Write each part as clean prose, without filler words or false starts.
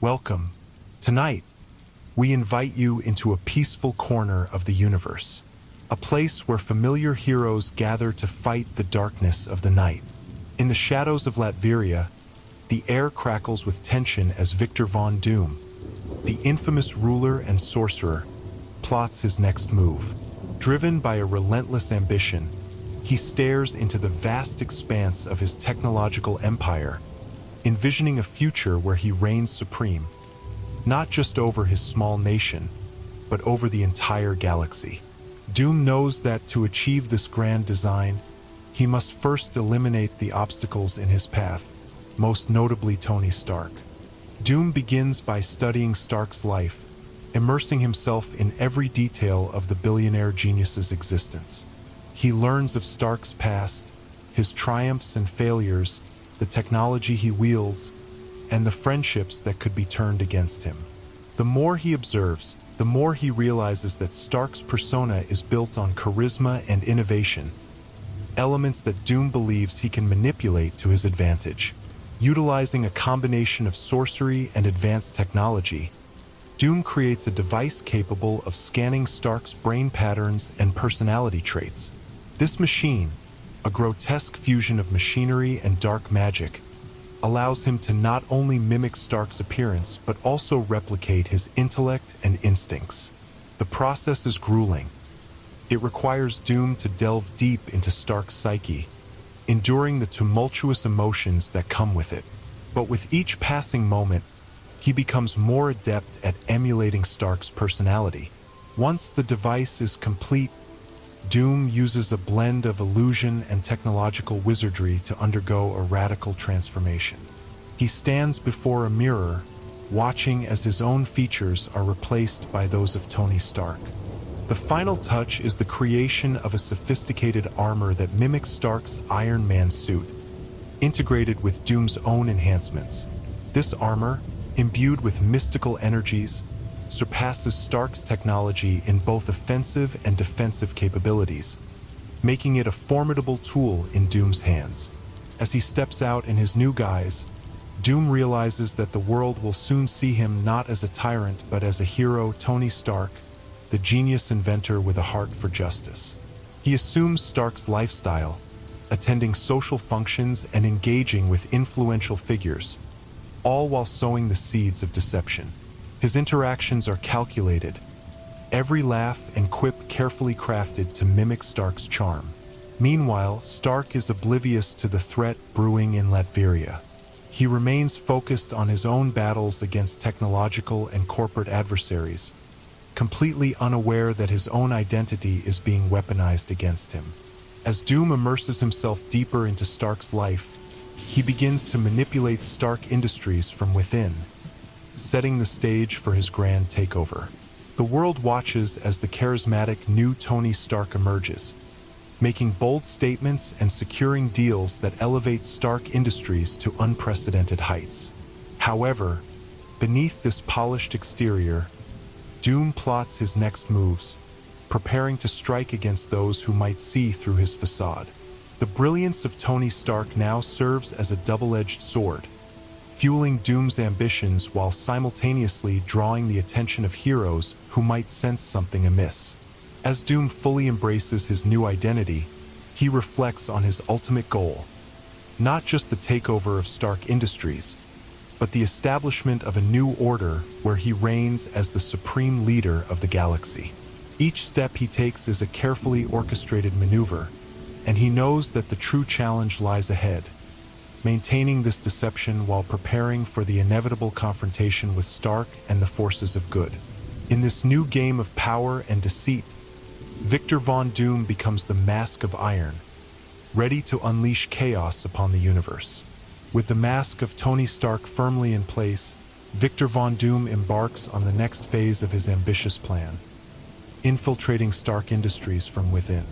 Welcome. Tonight, we invite you into a peaceful corner of the universe, a place where familiar heroes gather to fight the darkness of the night. In the shadows of Latveria, the air crackles with tension as Victor Von Doom, the infamous ruler and sorcerer, plots his next move. Driven by a relentless ambition, he stares into the vast expanse of his technological empire, envisioning a future where he reigns supreme, not just over his small nation, but over the entire galaxy. Doom knows that to achieve this grand design, he must first eliminate the obstacles in his path, most notably Tony Stark. Doom begins by studying Stark's life, immersing himself in every detail of the billionaire genius's existence. He learns of Stark's past, his triumphs and failures, the technology he wields, and the friendships that could be turned against him. The more he observes, the more he realizes that Stark's persona is built on charisma and innovation, elements that Doom believes he can manipulate to his advantage. Utilizing a combination of sorcery and advanced technology, Doom creates a device capable of scanning Stark's brain patterns and personality traits. This machine, a grotesque fusion of machinery and dark magic, allows him to not only mimic Stark's appearance but also replicate his intellect and instincts. The process is grueling. It requires Doom to delve deep into Stark's psyche, enduring the tumultuous emotions that come with it. But with each passing moment, he becomes more adept at emulating Stark's personality. Once the device is complete, Doom uses a blend of illusion and technological wizardry to undergo a radical transformation. He stands before a mirror, watching as his own features are replaced by those of Tony Stark. The final touch is the creation of a sophisticated armor that mimics Stark's Iron Man suit, integrated with Doom's own enhancements. This armor, imbued with mystical energies, surpasses Stark's technology in both offensive and defensive capabilities, making it a formidable tool in Doom's hands. As he steps out in his new guise, Doom realizes that the world will soon see him not as a tyrant but as a hero. Tony Stark, the genius inventor with a heart for justice. He assumes Stark's lifestyle, attending social functions and engaging with influential figures, all while sowing the seeds of deception. His interactions are calculated, every laugh and quip carefully crafted to mimic Stark's charm. Meanwhile, Stark is oblivious to the threat brewing in Latveria. He remains focused on his own battles against technological and corporate adversaries, completely unaware that his own identity is being weaponized against him. As Doom immerses himself deeper into Stark's life, he begins to manipulate Stark Industries from within, setting the stage for his grand takeover. The world watches as the charismatic new Tony Stark emerges, making bold statements and securing deals that elevate Stark Industries to unprecedented heights. However, beneath this polished exterior, Doom plots his next moves, preparing to strike against those who might see through his facade. The brilliance of Tony Stark now serves as a double-edged sword, fueling Doom's ambitions while simultaneously drawing the attention of heroes who might sense something amiss. As Doom fully embraces his new identity, he reflects on his ultimate goal, not just the takeover of Stark Industries, but the establishment of a new order where he reigns as the supreme leader of the galaxy. Each step he takes is a carefully orchestrated maneuver, and he knows that the true challenge lies ahead, maintaining this deception while preparing for the inevitable confrontation with Stark and the forces of good. In this new game of power and deceit, Victor Von Doom becomes the mask of iron, ready to unleash chaos upon the universe. With the mask of Tony Stark firmly in place, Victor Von Doom embarks on the next phase of his ambitious plan, infiltrating Stark Industries from within.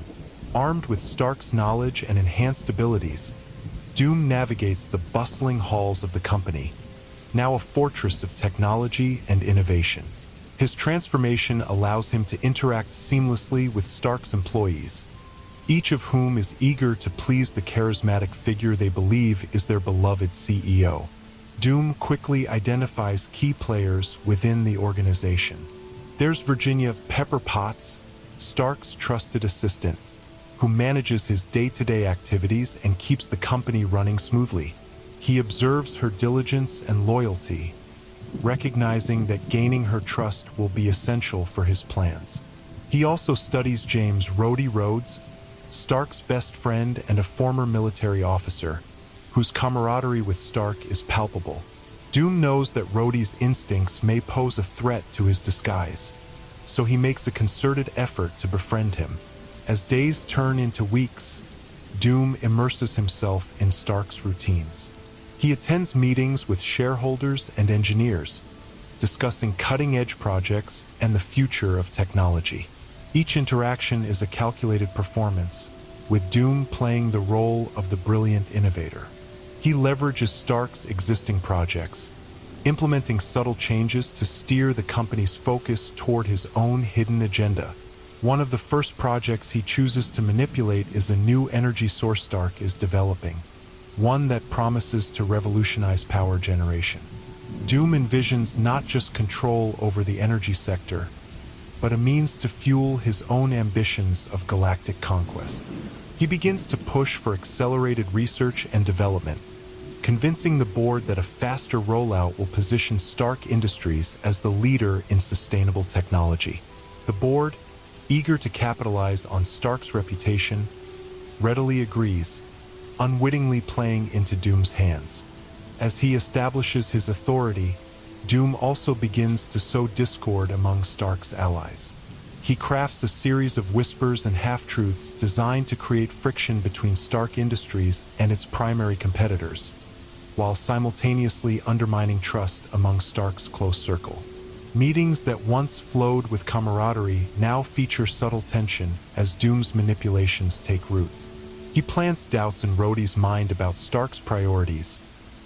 Armed with Stark's knowledge and enhanced abilities, Doom navigates the bustling halls of the company, now a fortress of technology and innovation. His transformation allows him to interact seamlessly with Stark's employees, each of whom is eager to please the charismatic figure they believe is their beloved CEO. Doom quickly identifies key players within the organization. There's Virginia Pepper Potts, Stark's trusted assistant, who manages his day-to-day activities and keeps the company running smoothly. He observes her diligence and loyalty, recognizing that gaining her trust will be essential for his plans. He also studies James Rhodey Rhodes, Stark's best friend and a former military officer, whose camaraderie with Stark is palpable. Doom knows that Rhodey's instincts may pose a threat to his disguise, so he makes a concerted effort to befriend him. As days turn into weeks, Doom immerses himself in Stark's routines. He attends meetings with shareholders and engineers, discussing cutting-edge projects and the future of technology. Each interaction is a calculated performance, with Doom playing the role of the brilliant innovator. He leverages Stark's existing projects, implementing subtle changes to steer the company's focus toward his own hidden agenda. One of the first projects he chooses to manipulate is a new energy source Stark is developing, one that promises to revolutionize power generation. Doom envisions not just control over the energy sector, but a means to fuel his own ambitions of galactic conquest. He begins to push for accelerated research and development, convincing the board that a faster rollout will position Stark Industries as the leader in sustainable technology. The board, eager to capitalize on Stark's reputation, readily agrees, unwittingly playing into Doom's hands. As he establishes his authority, Doom also begins to sow discord among Stark's allies. He crafts a series of whispers and half-truths designed to create friction between Stark Industries and its primary competitors, while simultaneously undermining trust among Stark's close circle. Meetings that once flowed with camaraderie now feature subtle tension as Doom's manipulations take root. He plants doubts in Rhodey's mind about Stark's priorities,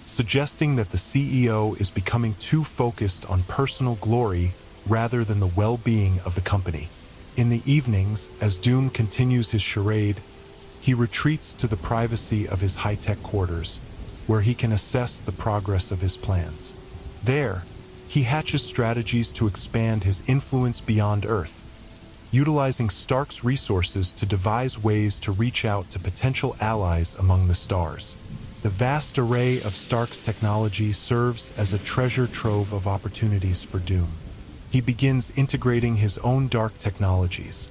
suggesting that the CEO is becoming too focused on personal glory rather than the well-being of the company. In the evenings, as Doom continues his charade, he retreats to the privacy of his high-tech quarters, where he can assess the progress of his plans. There, he hatches strategies to expand his influence beyond Earth, utilizing Stark's resources to devise ways to reach out to potential allies among the stars. The vast array of Stark's technology serves as a treasure trove of opportunities for Doom. He begins integrating his own dark technologies,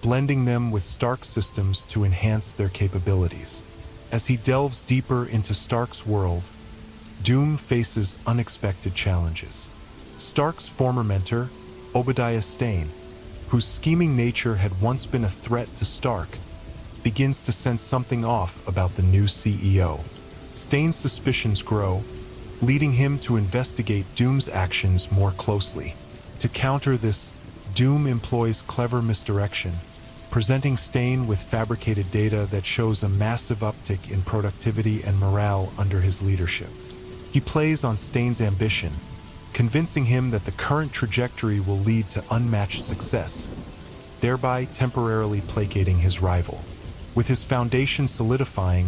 blending them with Stark systems to enhance their capabilities. As he delves deeper into Stark's world, Doom faces unexpected challenges. Stark's former mentor, Obadiah Stane, whose scheming nature had once been a threat to Stark, begins to sense something off about the new CEO. Stane's suspicions grow, leading him to investigate Doom's actions more closely. To counter this, Doom employs clever misdirection, presenting Stane with fabricated data that shows a massive uptick in productivity and morale under his leadership. He plays on Stane's ambition, convincing him that the current trajectory will lead to unmatched success, thereby temporarily placating his rival. With his foundation solidifying,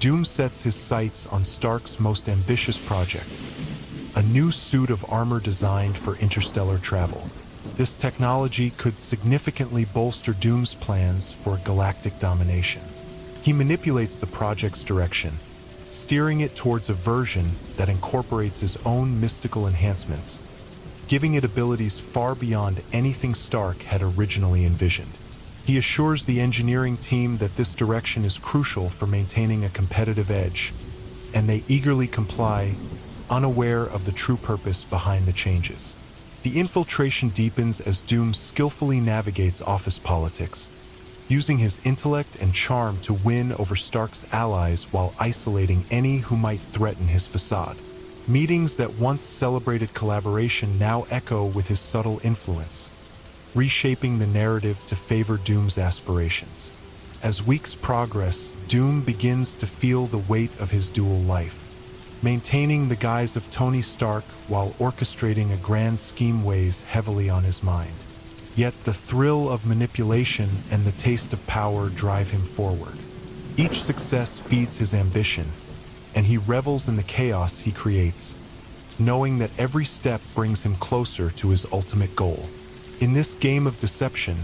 Doom sets his sights on Stark's most ambitious project, a new suit of armor designed for interstellar travel. This technology could significantly bolster Doom's plans for galactic domination. He manipulates the project's direction, steering it towards a version that incorporates his own mystical enhancements, giving it abilities far beyond anything Stark had originally envisioned. He assures the engineering team that this direction is crucial for maintaining a competitive edge, and they eagerly comply, unaware of the true purpose behind the changes. The infiltration deepens as Doom skillfully navigates office politics, using his intellect and charm to win over Stark's allies while isolating any who might threaten his facade. Meetings that once celebrated collaboration now echo with his subtle influence, reshaping the narrative to favor Doom's aspirations. As weeks progress, Doom begins to feel the weight of his dual life, maintaining the guise of Tony Stark while orchestrating a grand scheme weighs heavily on his mind. Yet the thrill of manipulation and the taste of power drive him forward. Each success feeds his ambition, and he revels in the chaos he creates, knowing that every step brings him closer to his ultimate goal. In this game of deception,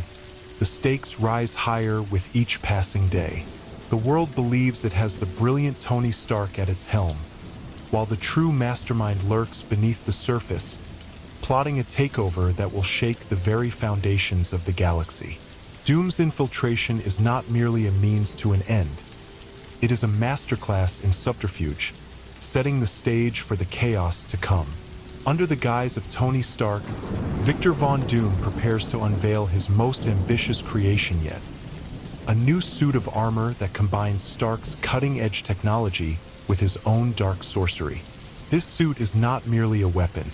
the stakes rise higher with each passing day. The world believes it has the brilliant Tony Stark at its helm, while the true mastermind lurks beneath the surface, plotting a takeover that will shake the very foundations of the galaxy. Doom's infiltration is not merely a means to an end. It is a masterclass in subterfuge, setting the stage for the chaos to come. Under the guise of Tony Stark, Victor Von Doom prepares to unveil his most ambitious creation yet. A new suit of armor that combines Stark's cutting-edge technology with his own dark sorcery. This suit is not merely a weapon.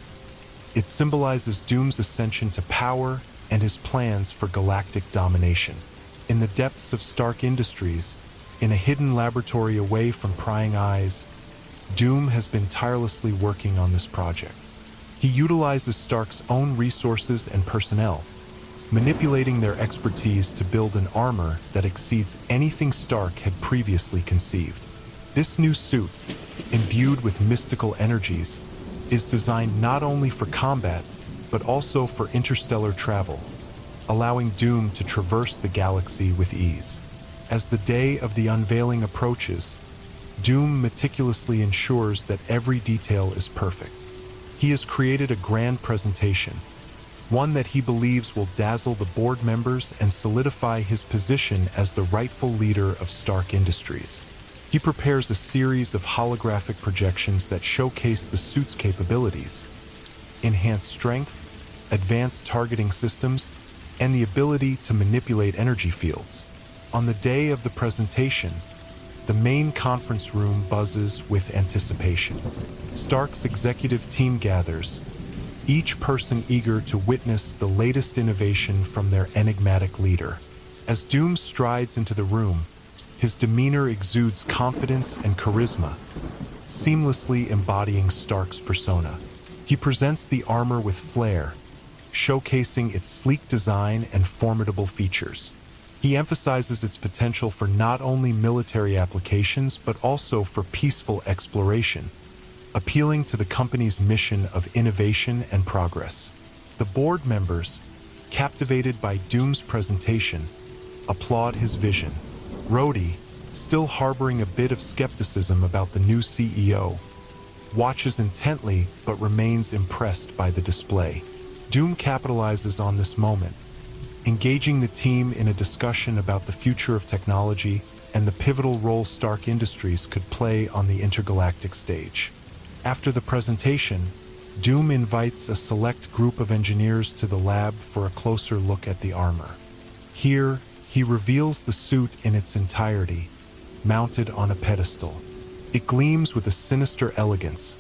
It symbolizes Doom's ascension to power and his plans for galactic domination. In the depths of Stark Industries, in a hidden laboratory away from prying eyes, Doom has been tirelessly working on this project. He utilizes Stark's own resources and personnel, manipulating their expertise to build an armor that exceeds anything Stark had previously conceived. This new suit, imbued with mystical energies, is designed not only for combat, but also for interstellar travel, allowing Doom to traverse the galaxy with ease. As the day of the unveiling approaches, Doom meticulously ensures that every detail is perfect. He has created a grand presentation, one that he believes will dazzle the board members and solidify his position as the rightful leader of Stark Industries. He prepares a series of holographic projections that showcase the suit's capabilities: enhanced strength, advanced targeting systems, and the ability to manipulate energy fields. On the day of the presentation, the main conference room buzzes with anticipation. Stark's executive team gathers, each person eager to witness the latest innovation from their enigmatic leader. As Doom strides into the room, his demeanor exudes confidence and charisma, seamlessly embodying Stark's persona. He presents the armor with flair, showcasing its sleek design and formidable features. He emphasizes its potential for not only military applications but also for peaceful exploration, appealing to the company's mission of innovation and progress. The board members, captivated by Doom's presentation, applaud his vision. Rhodey, still harboring a bit of skepticism about the new CEO, watches intently but remains impressed by the display. Doom capitalizes on this moment, engaging the team in a discussion about the future of technology and the pivotal role Stark Industries could play on the intergalactic stage. After the presentation, Doom invites a select group of engineers to the lab for a closer look at the armor. Here, he reveals the suit in its entirety, mounted on a pedestal. It gleams with a sinister elegance,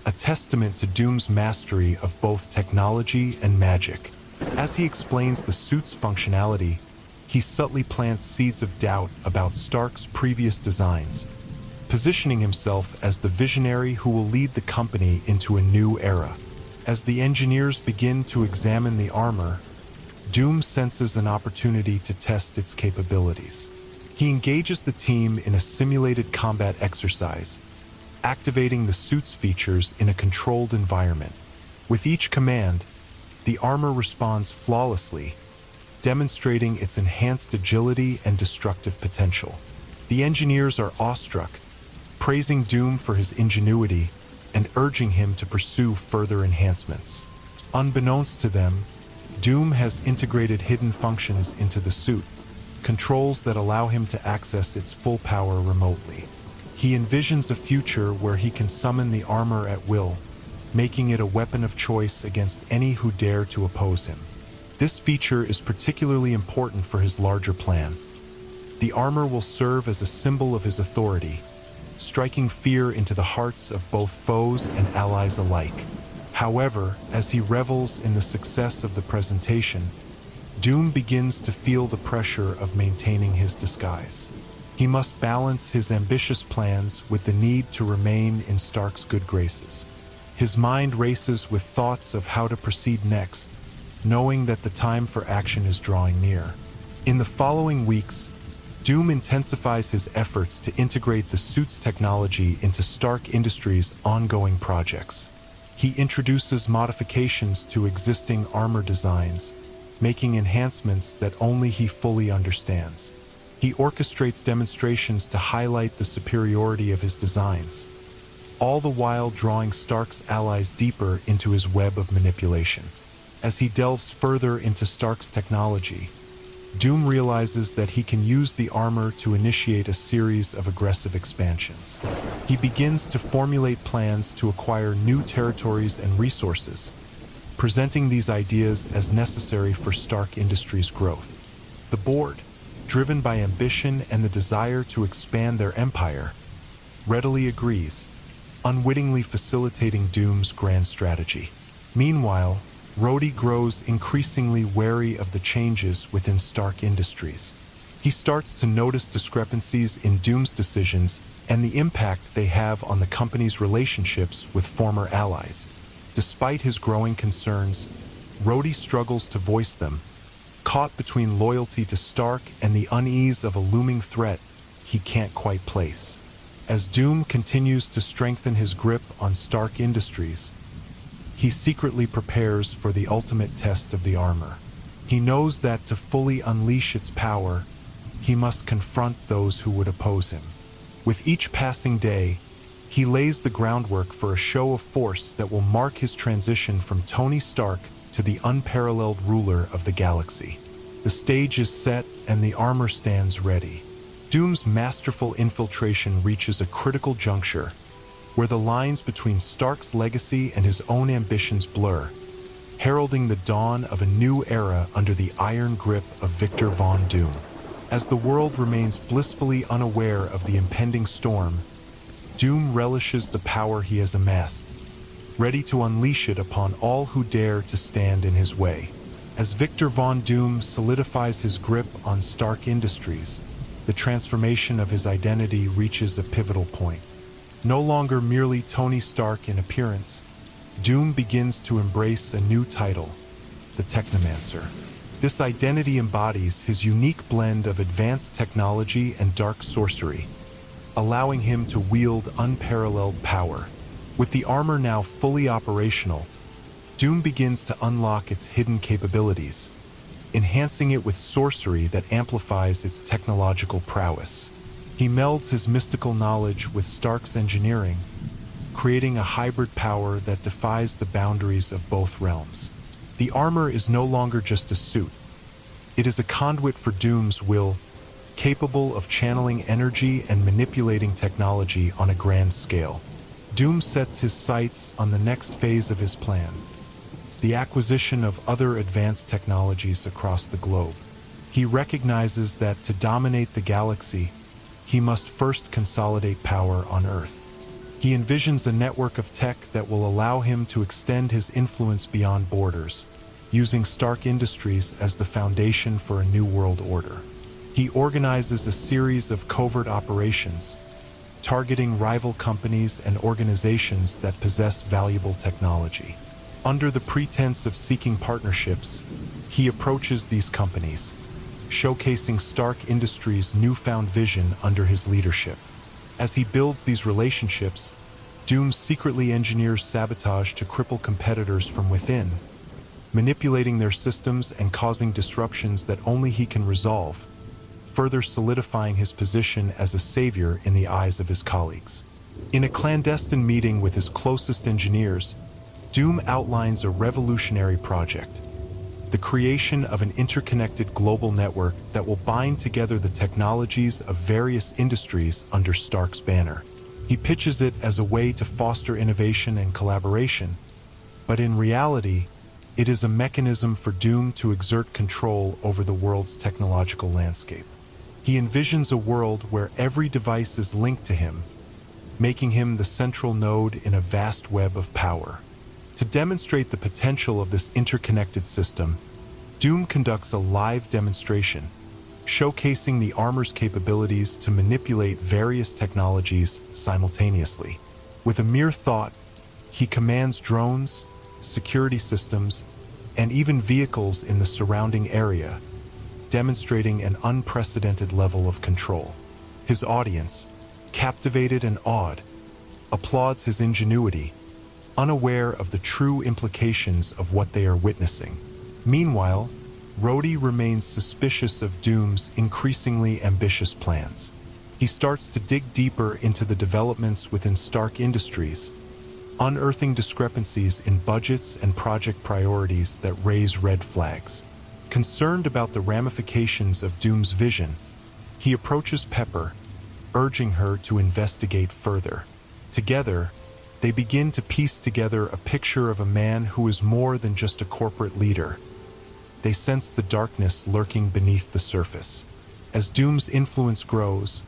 a testament to Doom's mastery of both technology and magic. As he explains the suit's functionality, he subtly plants seeds of doubt about Stark's previous designs, positioning himself as the visionary who will lead the company into a new era. As the engineers begin to examine the armor, Doom senses an opportunity to test its capabilities. He engages the team in a simulated combat exercise, activating the suit's features in a controlled environment. With each command, the armor responds flawlessly, demonstrating its enhanced agility and destructive potential. The engineers are awestruck, praising Doom for his ingenuity and urging him to pursue further enhancements. Unbeknownst to them, Doom has integrated hidden functions into the suit, controls that allow him to access its full power remotely. He envisions a future where he can summon the armor at will, making it a weapon of choice against any who dare to oppose him. This feature is particularly important for his larger plan. The armor will serve as a symbol of his authority, striking fear into the hearts of both foes and allies alike. However, as he revels in the success of the presentation, Doom begins to feel the pressure of maintaining his disguise. He must balance his ambitious plans with the need to remain in Stark's good graces. His mind races with thoughts of how to proceed next, knowing that the time for action is drawing near. In the following weeks, Doom intensifies his efforts to integrate the suit's technology into Stark Industries' ongoing projects. He introduces modifications to existing armor designs, making enhancements that only he fully understands. He orchestrates demonstrations to highlight the superiority of his designs, all the while drawing Stark's allies deeper into his web of manipulation. As he delves further into Stark's technology, Doom realizes that he can use the armor to initiate a series of aggressive expansions. He begins to formulate plans to acquire new territories and resources, presenting these ideas as necessary for Stark Industries' growth. The board, driven by ambition and the desire to expand their empire, readily agrees, unwittingly facilitating Doom's grand strategy. Meanwhile, Rhodey grows increasingly wary of the changes within Stark Industries. He starts to notice discrepancies in Doom's decisions and the impact they have on the company's relationships with former allies. Despite his growing concerns, Rhodey struggles to voice them, caught between loyalty to Stark and the unease of a looming threat he can't quite place. As Doom continues to strengthen his grip on Stark Industries, he secretly prepares for the ultimate test of the armor. He knows that to fully unleash its power, he must confront those who would oppose him. With each passing day, he lays the groundwork for a show of force that will mark his transition from Tony Stark to the unparalleled ruler of the galaxy. The stage is set and the armor stands ready. Doom's masterful infiltration reaches a critical juncture, where the lines between Stark's legacy and his own ambitions blur, heralding the dawn of a new era under the iron grip of Victor Von Doom. As the world remains blissfully unaware of the impending storm, Doom relishes the power he has amassed, ready to unleash it upon all who dare to stand in his way. As Victor Von Doom solidifies his grip on Stark Industries, the transformation of his identity reaches a pivotal point. No longer merely Tony Stark in appearance, Doom begins to embrace a new title, the Technomancer. This identity embodies his unique blend of advanced technology and dark sorcery, allowing him to wield unparalleled power. With the armor now fully operational, Doom begins to unlock its hidden capabilities, enhancing it with sorcery that amplifies its technological prowess. He melds his mystical knowledge with Stark's engineering, creating a hybrid power that defies the boundaries of both realms. The armor is no longer just a suit. It is a conduit for Doom's will, capable of channeling energy and manipulating technology on a grand scale. Doom sets his sights on the next phase of his plan, the acquisition of other advanced technologies across the globe. He recognizes that to dominate the galaxy, he must first consolidate power on Earth. He envisions a network of tech that will allow him to extend his influence beyond borders, using Stark Industries as the foundation for a new world order. He organizes a series of covert operations, targeting rival companies and organizations that possess valuable technology. Under the pretense of seeking partnerships, he approaches these companies, showcasing Stark Industries' newfound vision under his leadership. As he builds these relationships, Doom secretly engineers sabotage to cripple competitors from within, manipulating their systems and causing disruptions that only he can resolve, further solidifying his position as a savior in the eyes of his colleagues. In a clandestine meeting with his closest engineers, Doom outlines a revolutionary project, the creation of an interconnected global network that will bind together the technologies of various industries under Stark's banner. He pitches it as a way to foster innovation and collaboration, but in reality, it is a mechanism for Doom to exert control over the world's technological landscape. He envisions a world where every device is linked to him, making him the central node in a vast web of power. To demonstrate the potential of this interconnected system, Doom conducts a live demonstration, showcasing the armor's capabilities to manipulate various technologies simultaneously. With a mere thought, he commands drones, security systems, and even vehicles in the surrounding area, demonstrating an unprecedented level of control. His audience, captivated and awed, applauds his ingenuity, unaware of the true implications of what they are witnessing. Meanwhile, Rhodey remains suspicious of Doom's increasingly ambitious plans. He starts to dig deeper into the developments within Stark Industries, unearthing discrepancies in budgets and project priorities that raise red flags. Concerned about the ramifications of Doom's vision, he approaches Pepper, urging her to investigate further. Together, they begin to piece together a picture of a man who is more than just a corporate leader. They sense the darkness lurking beneath the surface. As Doom's influence grows,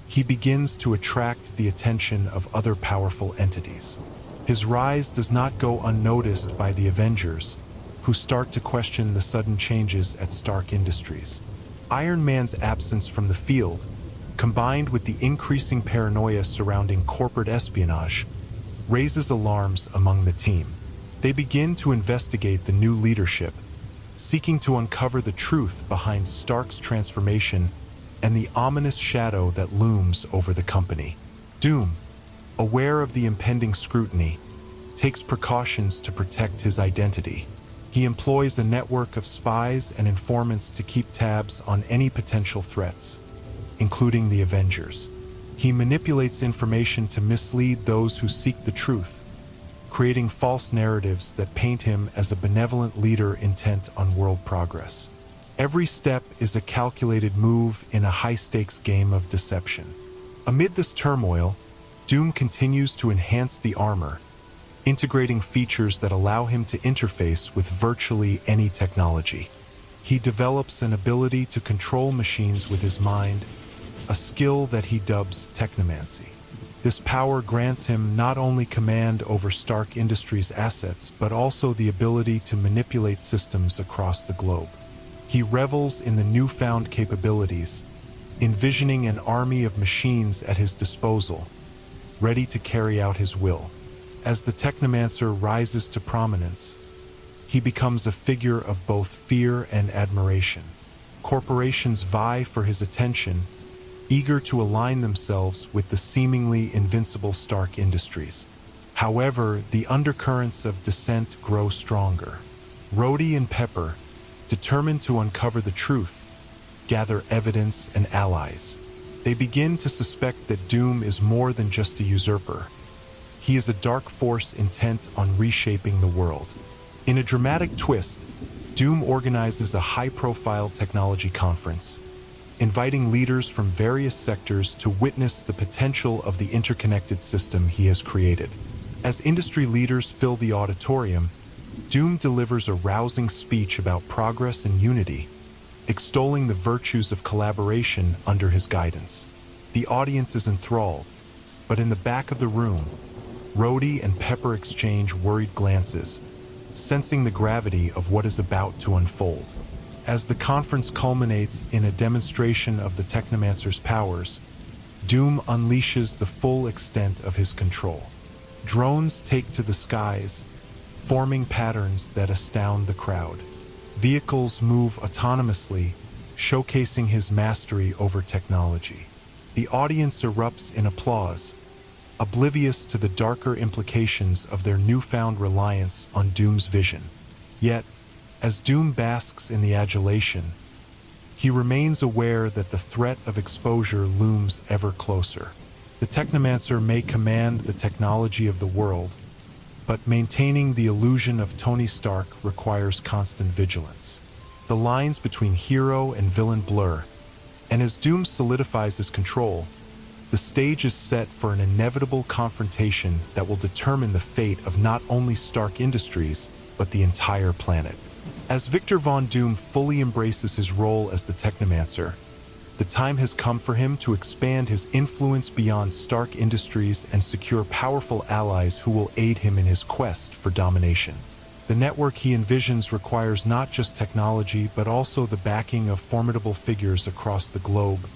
he begins to attract the attention of other powerful entities. His rise does not go unnoticed by the Avengers, who start to question the sudden changes at Stark Industries. Iron Man's absence from the field, combined with the increasing paranoia surrounding corporate espionage, raises alarms among the team. They begin to investigate the new leadership, seeking to uncover the truth behind Stark's transformation and the ominous shadow that looms over the company. Doom, aware of the impending scrutiny, takes precautions to protect his identity. He employs a network of spies and informants to keep tabs on any potential threats, including the Avengers. He manipulates information to mislead those who seek the truth, creating false narratives that paint him as a benevolent leader intent on world progress. Every step is a calculated move in a high-stakes game of deception. Amid this turmoil, Doom continues to enhance the armor, integrating features that allow him to interface with virtually any technology. He develops an ability to control machines with his mind, a skill that he dubs technomancy. This power grants him not only command over Stark Industries' assets, but also the ability to manipulate systems across the globe. He revels in the newfound capabilities, envisioning an army of machines at his disposal, ready to carry out his will. As the Technomancer rises to prominence, he becomes a figure of both fear and admiration. Corporations vie for his attention, eager to align themselves with the seemingly invincible Stark Industries. However, the undercurrents of dissent grow stronger. Rhodey and Pepper, determined to uncover the truth, gather evidence and allies. They begin to suspect that Doom is more than just a usurper. He is a dark force intent on reshaping the world. In a dramatic twist, Doom organizes a high-profile technology conference, inviting leaders from various sectors to witness the potential of the interconnected system he has created. As industry leaders fill the auditorium, Doom delivers a rousing speech about progress and unity, extolling the virtues of collaboration under his guidance. The audience is enthralled, but in the back of the room, Rhodey and Pepper exchange worried glances, sensing the gravity of what is about to unfold. As the conference culminates in a demonstration of the Technomancer's powers, Doom unleashes the full extent of his control. Drones take to the skies, forming patterns that astound the crowd. Vehicles move autonomously, showcasing his mastery over technology. The audience erupts in applause, oblivious to the darker implications of their newfound reliance on Doom's vision. Yet, as Doom basks in the adulation, he remains aware that the threat of exposure looms ever closer. The Technomancer may command the technology of the world, but maintaining the illusion of Tony Stark requires constant vigilance. The lines between hero and villain blur, and as Doom solidifies his control, the stage is set for an inevitable confrontation that will determine the fate of not only Stark Industries, but the entire planet. As Victor Von Doom fully embraces his role as the Technomancer, the time has come for him to expand his influence beyond Stark Industries and secure powerful allies who will aid him in his quest for domination. The network he envisions requires not just technology, but also the backing of formidable figures across the globe,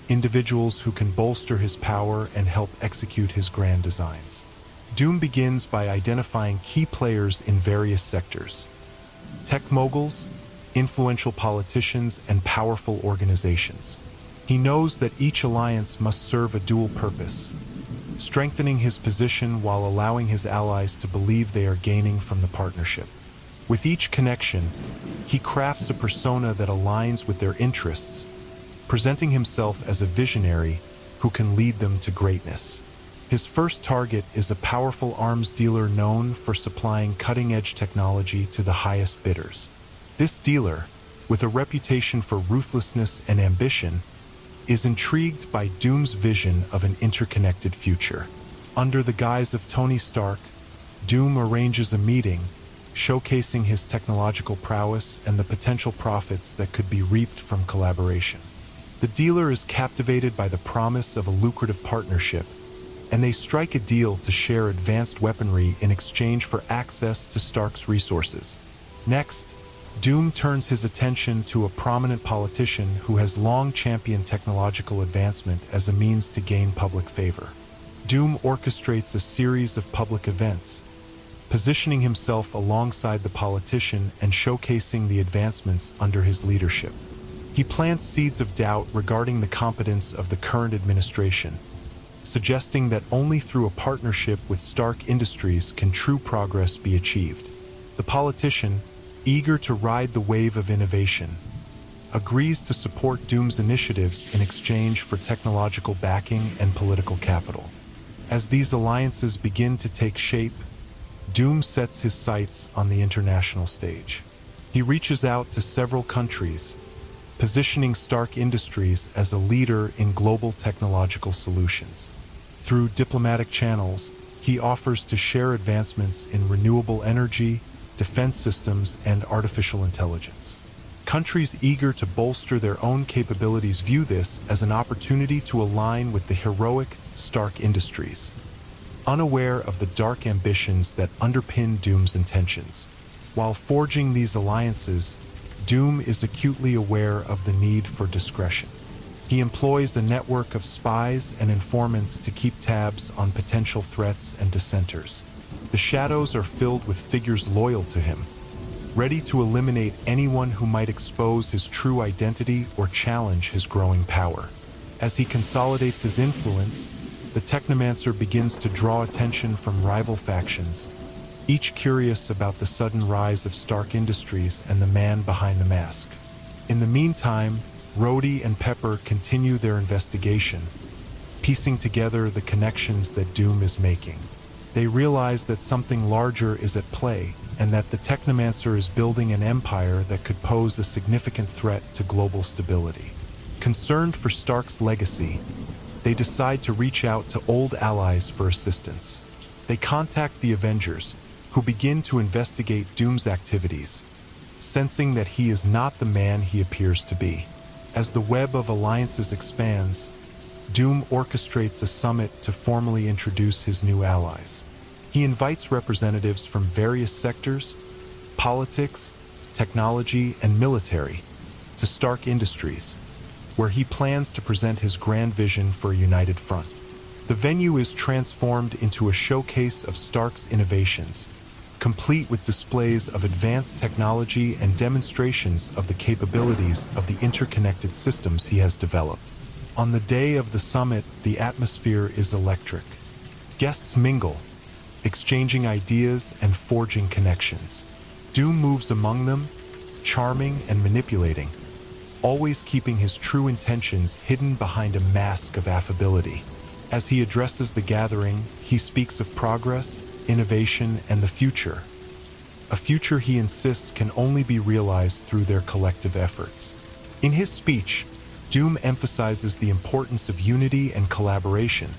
individuals who can bolster his power and help execute his grand designs. Doom begins by identifying key players in various sectors: tech moguls, influential politicians, and powerful organizations. He knows that each alliance must serve a dual purpose, strengthening his position while allowing his allies to believe they are gaining from the partnership. With each connection, he crafts a persona that aligns with their interests, presenting himself as a visionary who can lead them to greatness. His first target is a powerful arms dealer known for supplying cutting-edge technology to the highest bidders. This dealer, with a reputation for ruthlessness and ambition, is intrigued by Doom's vision of an interconnected future. Under the guise of Tony Stark, Doom arranges a meeting, showcasing his technological prowess and the potential profits that could be reaped from collaboration. The dealer is captivated by the promise of a lucrative partnership, and they strike a deal to share advanced weaponry in exchange for access to Stark's resources. Next, Doom turns his attention to a prominent politician who has long championed technological advancement as a means to gain public favor. Doom orchestrates a series of public events, positioning himself alongside the politician and showcasing the advancements under his leadership. He plants seeds of doubt regarding the competence of the current administration, suggesting that only through a partnership with Stark Industries can true progress be achieved. The politician, eager to ride the wave of innovation, agrees to support Doom's initiatives in exchange for technological backing and political capital. As these alliances begin to take shape, Doom sets his sights on the international stage. He reaches out to several countries, positioning Stark Industries as a leader in global technological solutions. Through diplomatic channels, he offers to share advancements in renewable energy, defense systems, and artificial intelligence. Countries eager to bolster their own capabilities view this as an opportunity to align with the heroic Stark Industries, unaware of the dark ambitions that underpin Doom's intentions. While forging these alliances, Doom is acutely aware of the need for discretion. He employs a network of spies and informants to keep tabs on potential threats and dissenters. The shadows are filled with figures loyal to him, ready to eliminate anyone who might expose his true identity or challenge his growing power. As he consolidates his influence, the Technomancer begins to draw attention from rival factions, each curious about the sudden rise of Stark Industries and the man behind the mask. In the meantime, Rhodey and Pepper continue their investigation, piecing together the connections that Doom is making. They realize that something larger is at play, and that the Technomancer is building an empire that could pose a significant threat to global stability. Concerned for Stark's legacy, they decide to reach out to old allies for assistance. They contact the Avengers, who begin to investigate Doom's activities, sensing that he is not the man he appears to be. As the web of alliances expands, Doom orchestrates a summit to formally introduce his new allies. He invites representatives from various sectors, politics, technology, and military, to Stark Industries, where he plans to present his grand vision for a united front. The venue is transformed into a showcase of Stark's innovations, complete with displays of advanced technology and demonstrations of the capabilities of the interconnected systems he has developed. On the day of the summit, the atmosphere is electric. Guests mingle, exchanging ideas and forging connections. Doom moves among them, charming and manipulating, always keeping his true intentions hidden behind a mask of affability. As he addresses the gathering, he speaks of progress, innovation, and the future. A future he insists can only be realized through their collective efforts. In his speech, Doom emphasizes the importance of unity and collaboration,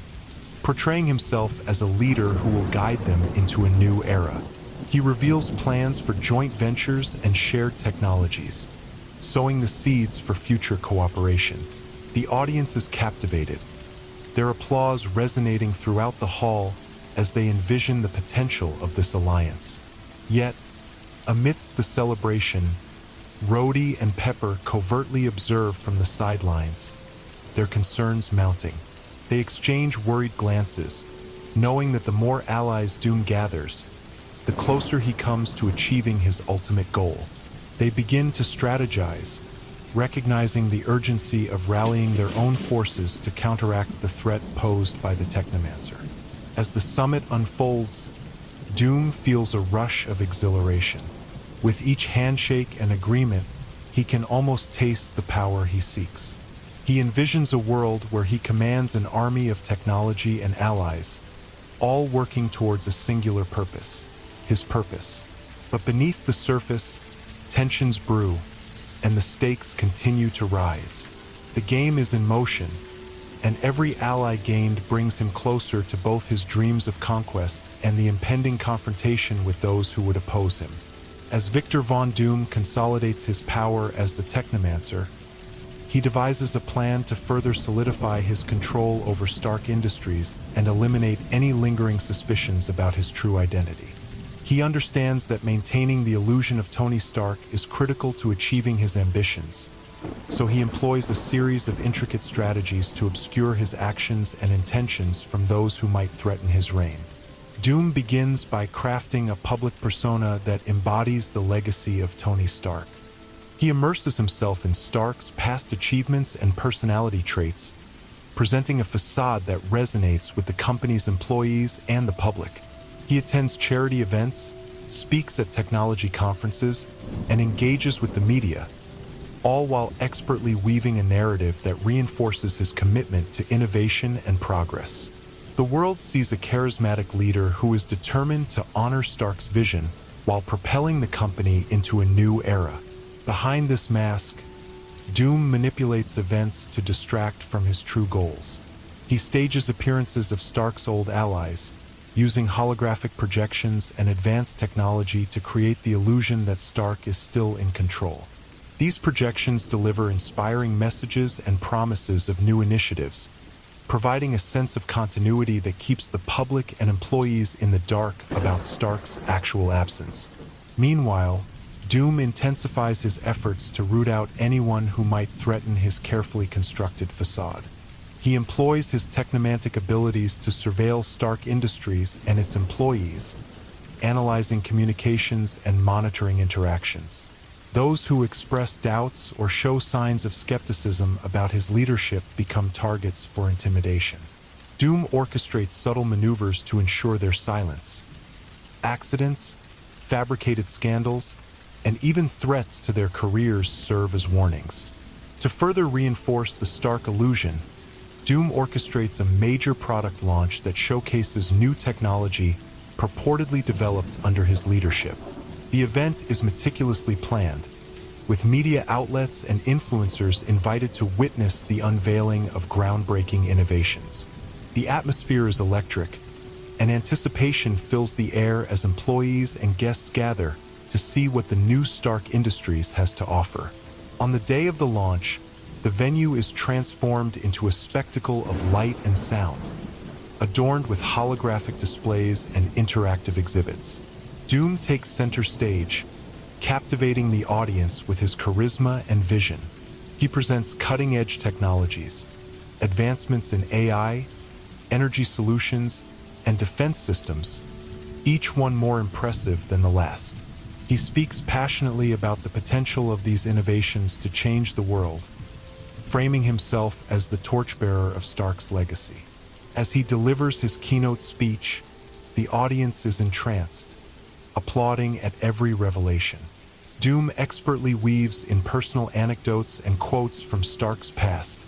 portraying himself as a leader who will guide them into a new era. He reveals plans for joint ventures and shared technologies, sowing the seeds for future cooperation. The audience is captivated, their applause resonating throughout the hall as they envision the potential of this alliance. Yet, amidst the celebration, Rhodey and Pepper covertly observe from the sidelines, their concerns mounting. They exchange worried glances, knowing that the more allies Doom gathers, the closer he comes to achieving his ultimate goal. They begin to strategize, recognizing the urgency of rallying their own forces to counteract the threat posed by the Technomancer. As the summit unfolds, Doom feels a rush of exhilaration. With each handshake and agreement, he can almost taste the power he seeks. He envisions a world where he commands an army of technology and allies, all working towards a singular purpose, his purpose. But beneath the surface, tensions brew, and the stakes continue to rise. The game is in motion, and every ally gained brings him closer to both his dreams of conquest and the impending confrontation with those who would oppose him. As Victor Von Doom consolidates his power as the Technomancer, he devises a plan to further solidify his control over Stark Industries and eliminate any lingering suspicions about his true identity. He understands that maintaining the illusion of Tony Stark is critical to achieving his ambitions, so he employs a series of intricate strategies to obscure his actions and intentions from those who might threaten his reign. Doom begins by crafting a public persona that embodies the legacy of Tony Stark. He immerses himself in Stark's past achievements and personality traits, presenting a facade that resonates with the company's employees and the public. He attends charity events, speaks at technology conferences, and engages with the media, all while expertly weaving a narrative that reinforces his commitment to innovation and progress. The world sees a charismatic leader who is determined to honor Stark's vision while propelling the company into a new era. Behind this mask, Doom manipulates events to distract from his true goals. He stages appearances of Stark's old allies, using holographic projections and advanced technology to create the illusion that Stark is still in control. These projections deliver inspiring messages and promises of new initiatives, providing a sense of continuity that keeps the public and employees in the dark about Stark's actual absence. Meanwhile, Doom intensifies his efforts to root out anyone who might threaten his carefully constructed facade. He employs his technomantic abilities to surveil Stark Industries and its employees, analyzing communications and monitoring interactions. Those who express doubts or show signs of skepticism about his leadership become targets for intimidation. Doom orchestrates subtle maneuvers to ensure their silence. Accidents, fabricated scandals, and even threats to their careers serve as warnings. To further reinforce the Stark illusion, Doom orchestrates a major product launch that showcases new technology purportedly developed under his leadership. The event is meticulously planned, with media outlets and influencers invited to witness the unveiling of groundbreaking innovations. The atmosphere is electric, and anticipation fills the air as employees and guests gather to see what the new Stark Industries has to offer. On the day of the launch, the venue is transformed into a spectacle of light and sound, adorned with holographic displays and interactive exhibits. Doom takes center stage, captivating the audience with his charisma and vision. He presents cutting-edge technologies, advancements in AI, energy solutions, and defense systems, each one more impressive than the last. He speaks passionately about the potential of these innovations to change the world, framing himself as the torchbearer of Stark's legacy. As he delivers his keynote speech, the audience is entranced, applauding at every revelation. Doom expertly weaves in personal anecdotes and quotes from Stark's past,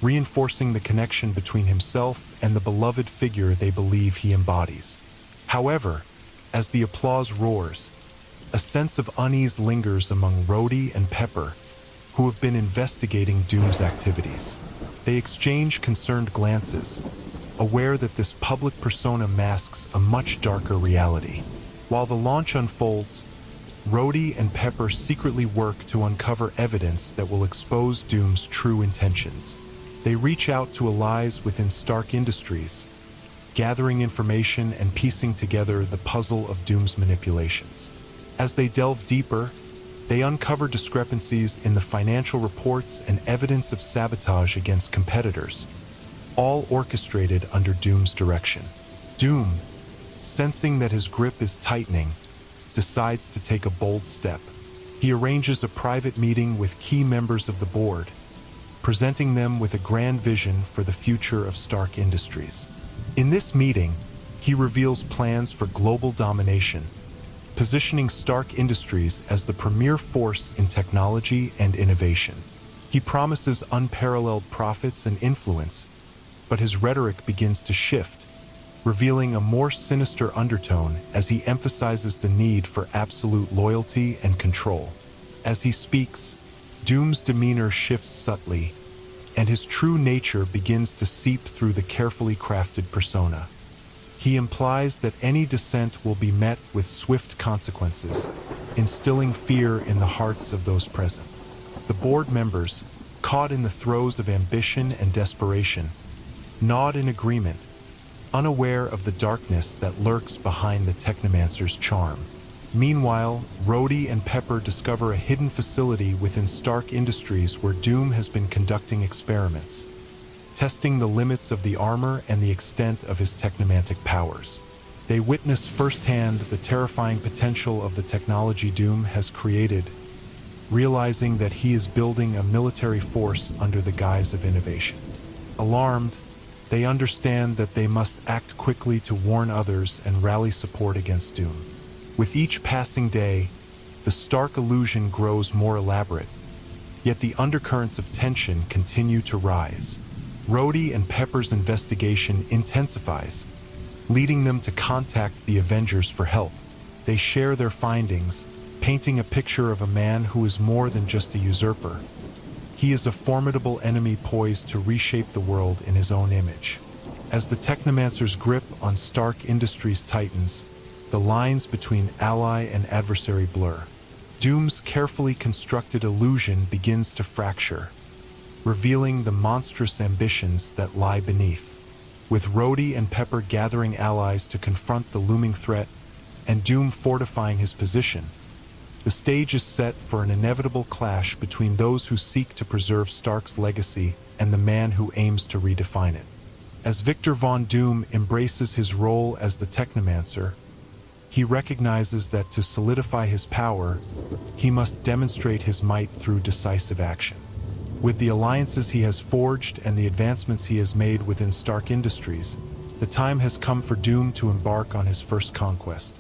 reinforcing the connection between himself and the beloved figure they believe he embodies. However, as the applause roars, a sense of unease lingers among Rhodey and Pepper, who have been investigating Doom's activities. They exchange concerned glances, aware that this public persona masks a much darker reality. While the launch unfolds, Rhodey and Pepper secretly work to uncover evidence that will expose Doom's true intentions. They reach out to allies within Stark Industries, gathering information and piecing together the puzzle of Doom's manipulations. As they delve deeper, they uncover discrepancies in the financial reports and evidence of sabotage against competitors, all orchestrated under Doom's direction. Doom, sensing that his grip is tightening, decides to take a bold step. He arranges a private meeting with key members of the board, presenting them with a grand vision for the future of Stark Industries. In this meeting, he reveals plans for global domination, positioning Stark Industries as the premier force in technology and innovation. He promises unparalleled profits and influence, but his rhetoric begins to shift, revealing a more sinister undertone as he emphasizes the need for absolute loyalty and control. As he speaks, Doom's demeanor shifts subtly, and his true nature begins to seep through the carefully crafted persona. He implies that any dissent will be met with swift consequences, instilling fear in the hearts of those present. The board members, caught in the throes of ambition and desperation, nod in agreement, unaware of the darkness that lurks behind the technomancer's charm. Meanwhile, Rhodey and Pepper discover a hidden facility within Stark Industries where Doom has been conducting experiments, testing the limits of the armor and the extent of his technomantic powers. They witness firsthand the terrifying potential of the technology Doom has created, realizing that he is building a military force under the guise of innovation. Alarmed, they understand that they must act quickly to warn others and rally support against Doom. With each passing day, the Stark illusion grows more elaborate, yet the undercurrents of tension continue to rise. Rhodey and Pepper's investigation intensifies, leading them to contact the Avengers for help. They share their findings, painting a picture of a man who is more than just a usurper. He is a formidable enemy poised to reshape the world in his own image. As the Technomancer's grip on Stark Industries tightens, the lines between ally and adversary blur. Doom's carefully constructed illusion begins to fracture, revealing the monstrous ambitions that lie beneath. With Rhodey and Pepper gathering allies to confront the looming threat, and Doom fortifying his position, the stage is set for an inevitable clash between those who seek to preserve Stark's legacy and the man who aims to redefine it. As Victor Von Doom embraces his role as the Technomancer, he recognizes that to solidify his power, he must demonstrate his might through decisive action. With the alliances he has forged and the advancements he has made within Stark Industries, the time has come for Doom to embark on his first conquest.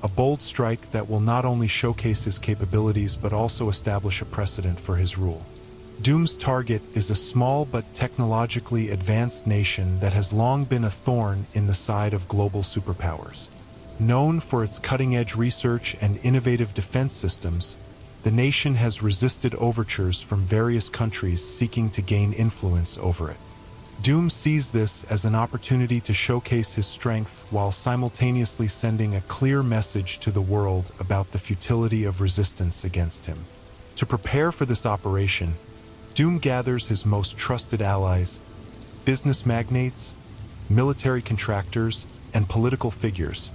A bold strike that will not only showcase his capabilities but also establish a precedent for his rule. Doom's target is a small but technologically advanced nation that has long been a thorn in the side of global superpowers. Known for its cutting-edge research and innovative defense systems, the nation has resisted overtures from various countries seeking to gain influence over it. Doom sees this as an opportunity to showcase his strength while simultaneously sending a clear message to the world about the futility of resistance against him. To prepare for this operation, Doom gathers his most trusted allies, business magnates, military contractors, and political figures,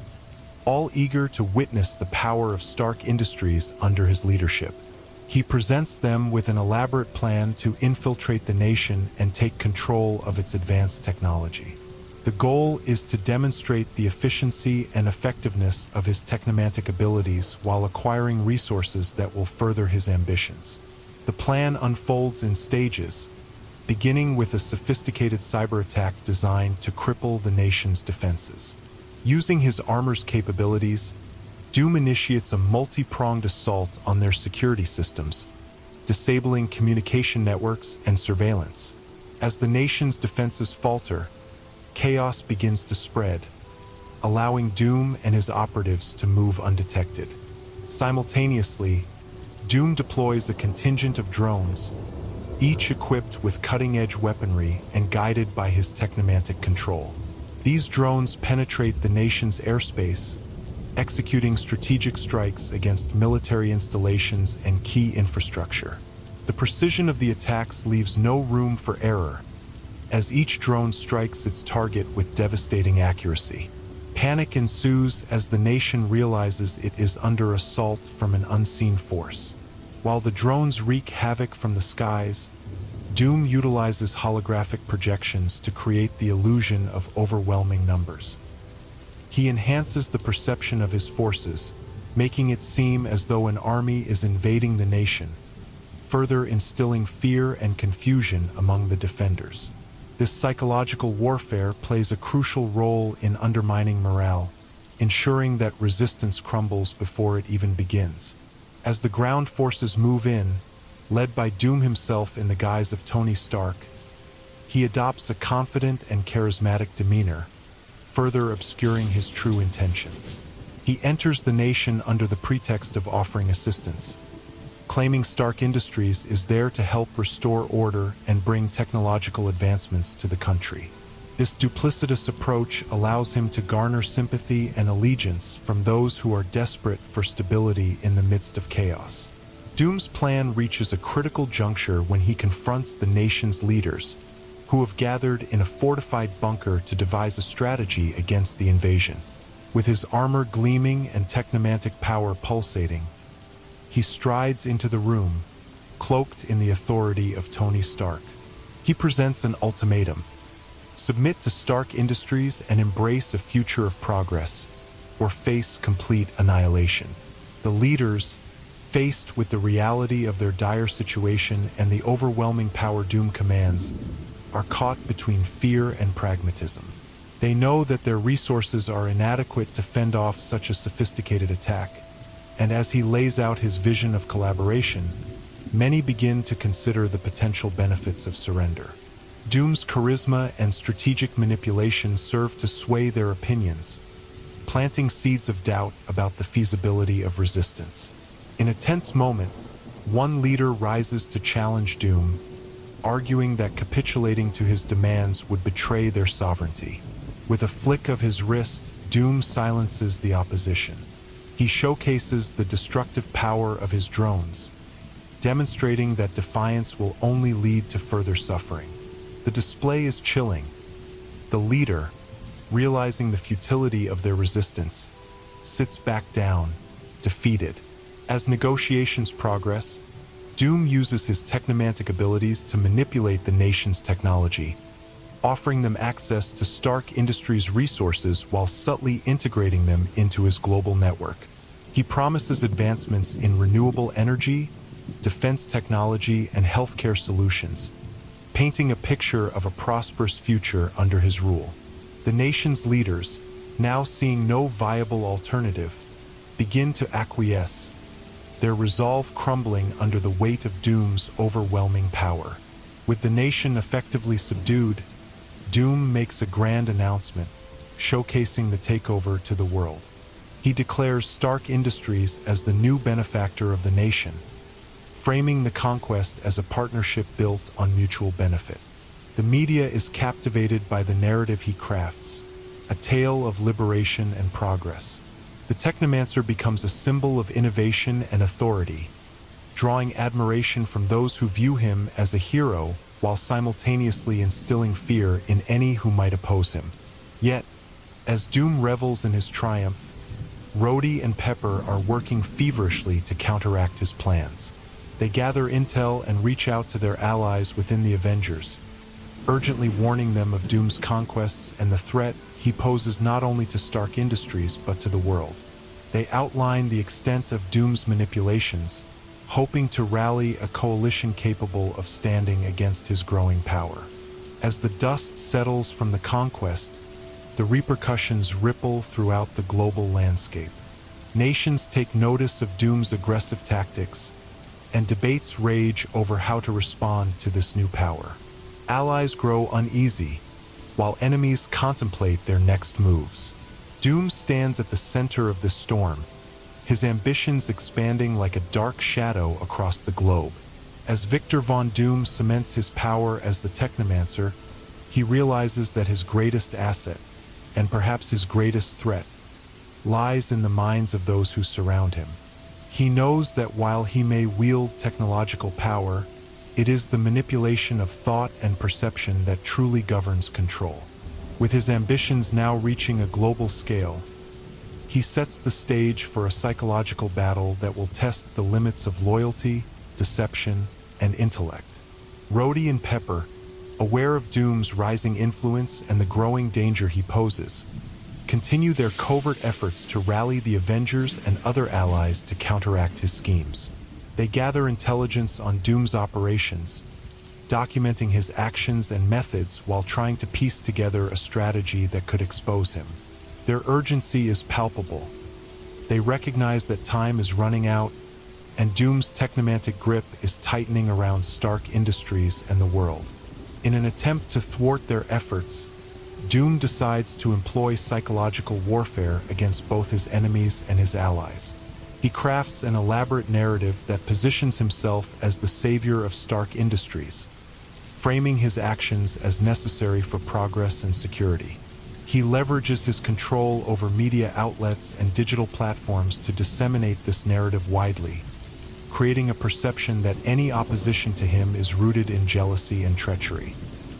all eager to witness the power of Stark Industries under his leadership. He presents them with an elaborate plan to infiltrate the nation and take control of its advanced technology. The goal is to demonstrate the efficiency and effectiveness of his technomantic abilities while acquiring resources that will further his ambitions. The plan unfolds in stages, beginning with a sophisticated cyber attack designed to cripple the nation's defenses. Using his armor's capabilities, Doom initiates a multi-pronged assault on their security systems, disabling communication networks and surveillance. As the nation's defenses falter, chaos begins to spread, allowing Doom and his operatives to move undetected. Simultaneously, Doom deploys a contingent of drones, each equipped with cutting-edge weaponry and guided by his technomantic control. These drones penetrate the nation's airspace, executing strategic strikes against military installations and key infrastructure. The precision of the attacks leaves no room for error, as each drone strikes its target with devastating accuracy. Panic ensues as the nation realizes it is under assault from an unseen force. While the drones wreak havoc from the skies, Doom utilizes holographic projections to create the illusion of overwhelming numbers. He enhances the perception of his forces, making it seem as though an army is invading the nation, further instilling fear and confusion among the defenders. This psychological warfare plays a crucial role in undermining morale, ensuring that resistance crumbles before it even begins. As the ground forces move in, led by Doom himself in the guise of Tony Stark, he adopts a confident and charismatic demeanor, further obscuring his true intentions. He enters the nation under the pretext of offering assistance, claiming Stark Industries is there to help restore order and bring technological advancements to the country. This duplicitous approach allows him to garner sympathy and allegiance from those who are desperate for stability in the midst of chaos. Doom's plan reaches a critical juncture when he confronts the nation's leaders, who have gathered in a fortified bunker to devise a strategy against the invasion. With his armor gleaming and technomantic power pulsating, he strides into the room, cloaked in the authority of Tony Stark. He presents an ultimatum: submit to Stark Industries and embrace a future of progress, or face complete annihilation. The leaders, faced with the reality of their dire situation and the overwhelming power Doom commands, are caught between fear and pragmatism. They know that their resources are inadequate to fend off such a sophisticated attack, and as he lays out his vision of collaboration, many begin to consider the potential benefits of surrender. Doom's charisma and strategic manipulation serve to sway their opinions, planting seeds of doubt about the feasibility of resistance. In a tense moment, one leader rises to challenge Doom, arguing that capitulating to his demands would betray their sovereignty. With a flick of his wrist, Doom silences the opposition. He showcases the destructive power of his drones, demonstrating that defiance will only lead to further suffering. The display is chilling. The leader, realizing the futility of their resistance, sits back down, defeated. As negotiations progress, Doom uses his technomantic abilities to manipulate the nation's technology, offering them access to Stark Industries' resources while subtly integrating them into his global network. He promises advancements in renewable energy, defense technology, and healthcare solutions, painting a picture of a prosperous future under his rule. The nation's leaders, now seeing no viable alternative, begin to acquiesce, their resolve crumbling under the weight of Doom's overwhelming power. With the nation effectively subdued, Doom makes a grand announcement, showcasing the takeover to the world. He declares Stark Industries as the new benefactor of the nation, framing the conquest as a partnership built on mutual benefit. The media is captivated by the narrative he crafts, a tale of liberation and progress. The Technomancer becomes a symbol of innovation and authority, drawing admiration from those who view him as a hero while simultaneously instilling fear in any who might oppose him. Yet, as Doom revels in his triumph, Rhodey and Pepper are working feverishly to counteract his plans. They gather intel and reach out to their allies within the Avengers, urgently warning them of Doom's conquests and the threat he poses not only to Stark Industries but to the world. They outline the extent of Doom's manipulations, hoping to rally a coalition capable of standing against his growing power. As the dust settles from the conquest, the repercussions ripple throughout the global landscape. Nations take notice of Doom's aggressive tactics, and debates rage over how to respond to this new power. Allies grow uneasy, while enemies contemplate their next moves. Doom stands at the center of this storm, his ambitions expanding like a dark shadow across the globe. As Victor Von Doom cements his power as the Technomancer, he realizes that his greatest asset, and perhaps his greatest threat, lies in the minds of those who surround him. He knows that while he may wield technological power, it is the manipulation of thought and perception that truly governs control. With his ambitions now reaching a global scale, he sets the stage for a psychological battle that will test the limits of loyalty, deception, and intellect. Rhodey and Pepper, aware of Doom's rising influence and the growing danger he poses, continue their covert efforts to rally the Avengers and other allies to counteract his schemes. They gather intelligence on Doom's operations, documenting his actions and methods while trying to piece together a strategy that could expose him. Their urgency is palpable. They recognize that time is running out, and Doom's technomantic grip is tightening around Stark Industries and the world. In an attempt to thwart their efforts, Doom decides to employ psychological warfare against both his enemies and his allies. He crafts an elaborate narrative that positions himself as the savior of Stark Industries, framing his actions as necessary for progress and security. He leverages his control over media outlets and digital platforms to disseminate this narrative widely, creating a perception that any opposition to him is rooted in jealousy and treachery.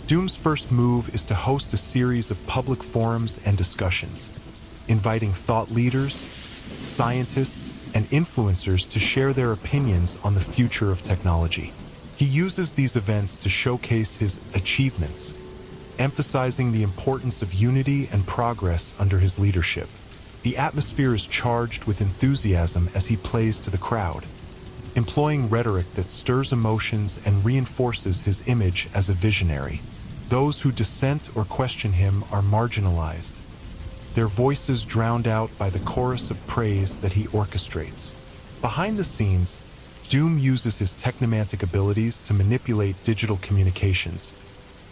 Doom's first move is to host a series of public forums and discussions, inviting thought leaders, scientists, and influencers to share their opinions on the future of technology. He uses these events to showcase his achievements, emphasizing the importance of unity and progress under his leadership. The atmosphere is charged with enthusiasm as he plays to the crowd, employing rhetoric that stirs emotions and reinforces his image as a visionary. Those who dissent or question him are marginalized, their voices drowned out by the chorus of praise that he orchestrates. Behind the scenes, Doom uses his technomantic abilities to manipulate digital communications,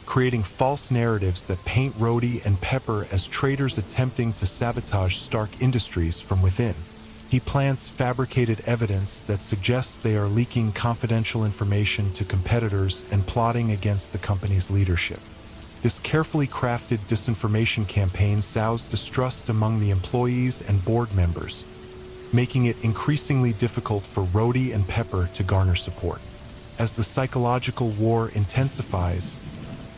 creating false narratives that paint Rhodey and Pepper as traitors attempting to sabotage Stark Industries from within. He plants fabricated evidence that suggests they are leaking confidential information to competitors and plotting against the company's leadership. This carefully crafted disinformation campaign sows distrust among the employees and board members, making it increasingly difficult for Rhodey and Pepper to garner support. As the psychological war intensifies,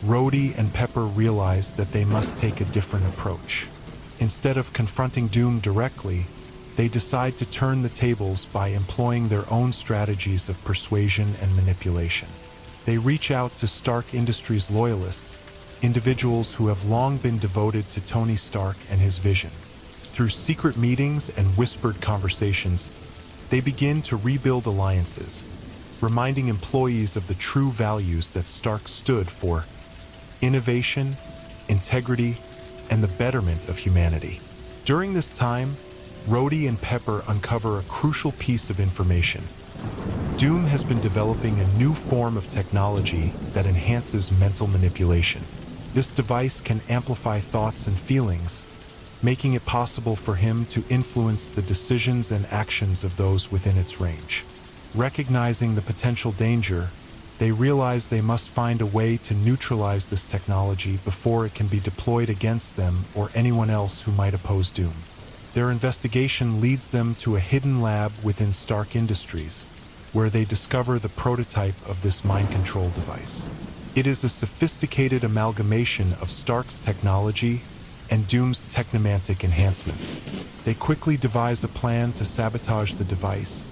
Rhodey and Pepper realize that they must take a different approach. Instead of confronting Doom directly, they decide to turn the tables by employing their own strategies of persuasion and manipulation. They reach out to Stark Industries loyalists, individuals who have long been devoted to Tony Stark and his vision. Through secret meetings and whispered conversations, they begin to rebuild alliances, reminding employees of the true values that Stark stood for: innovation, integrity, and the betterment of humanity. During this time, Rhodey and Pepper uncover a crucial piece of information. Doom has been developing a new form of technology that enhances mental manipulation. This device can amplify thoughts and feelings, making it possible for him to influence the decisions and actions of those within its range. Recognizing the potential danger, they realize they must find a way to neutralize this technology before it can be deployed against them or anyone else who might oppose Doom. Their investigation leads them to a hidden lab within Stark Industries, where they discover the prototype of this mind control device. It is a sophisticated amalgamation of Stark's technology and Doom's technomantic enhancements. They quickly devise a plan to sabotage the device,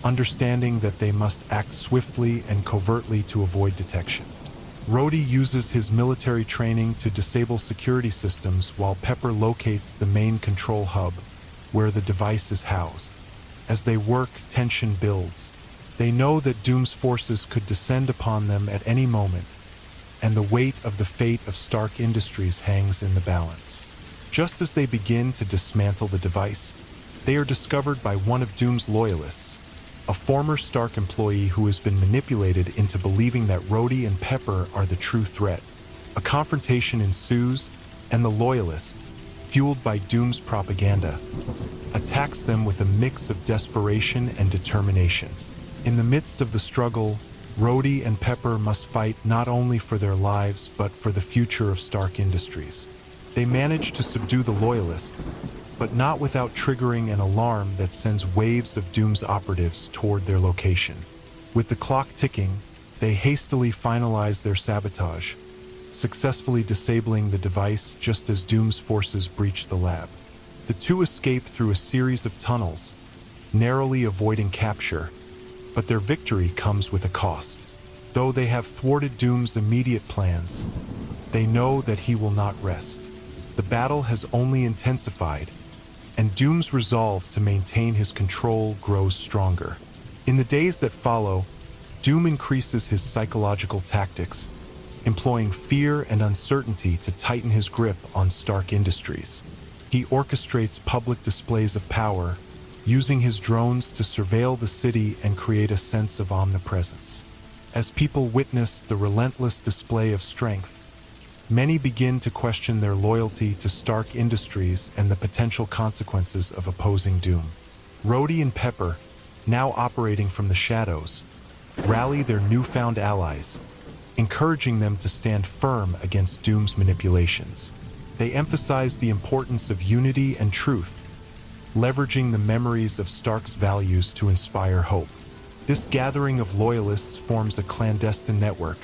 understanding that they must act swiftly and covertly to avoid detection. Rhodey uses his military training to disable security systems while Pepper locates the main control hub, where the device is housed. As they work, tension builds. They know that Doom's forces could descend upon them at any moment, and the weight of the fate of Stark Industries hangs in the balance. Just as they begin to dismantle the device, they are discovered by one of Doom's loyalists, a former Stark employee who has been manipulated into believing that Rhodey and Pepper are the true threat. A confrontation ensues, and the loyalist, fueled by Doom's propaganda, attacks them with a mix of desperation and determination. In the midst of the struggle, Rhodey and Pepper must fight not only for their lives but for the future of Stark Industries. They manage to subdue the loyalist, but not without triggering an alarm that sends waves of Doom's operatives toward their location. With the clock ticking, they hastily finalize their sabotage, successfully disabling the device just as Doom's forces breach the lab. The two escape through a series of tunnels, narrowly avoiding capture, but their victory comes with a cost. Though they have thwarted Doom's immediate plans, they know that he will not rest. the battle has only intensified, and Doom's resolve to maintain his control grows stronger. In the days that follow, Doom increases his psychological tactics, employing fear and uncertainty to tighten his grip on Stark Industries. He orchestrates public displays of power, using his drones to surveil the city and create a sense of omnipresence. As people witness the relentless display of strength, many begin to question their loyalty to Stark Industries and the potential consequences of opposing Doom. Rhodey and Pepper, now operating from the shadows, rally their newfound allies, encouraging them to stand firm against Doom's manipulations. They emphasize the importance of unity and truth, leveraging the memories of Stark's values to inspire hope. This gathering of loyalists forms a clandestine network,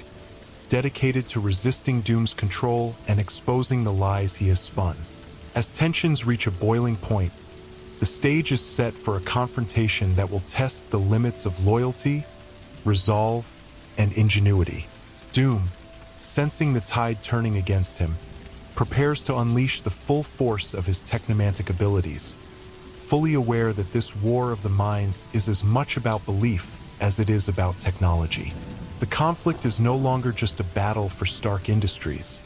dedicated to resisting Doom's control and exposing the lies he has spun. As tensions reach a boiling point, the stage is set for a confrontation that will test the limits of loyalty, resolve, and ingenuity. Doom, sensing the tide turning against him, prepares to unleash the full force of his technomantic abilities, fully aware that this war of the minds is as much about belief as it is about technology. The conflict is no longer just a battle for Stark Industries.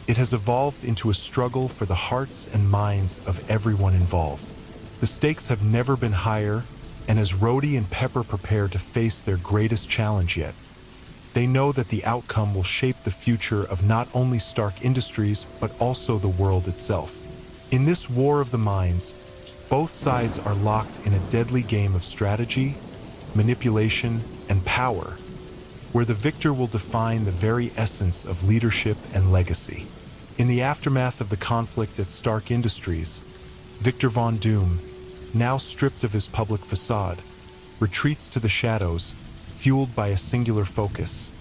It has evolved into a struggle for the hearts and minds of everyone involved. The stakes have never been higher, and as Rhodey and Pepper prepare to face their greatest challenge yet, they know that the outcome will shape the future of not only Stark Industries, but also the world itself. In this war of the minds, both sides are locked in a deadly game of strategy, manipulation, and power, where the victor will define the very essence of leadership and legacy. In the aftermath of the conflict at Stark Industries, Victor Von Doom, now stripped of his public facade, retreats to the shadows, fueled by a singular focus,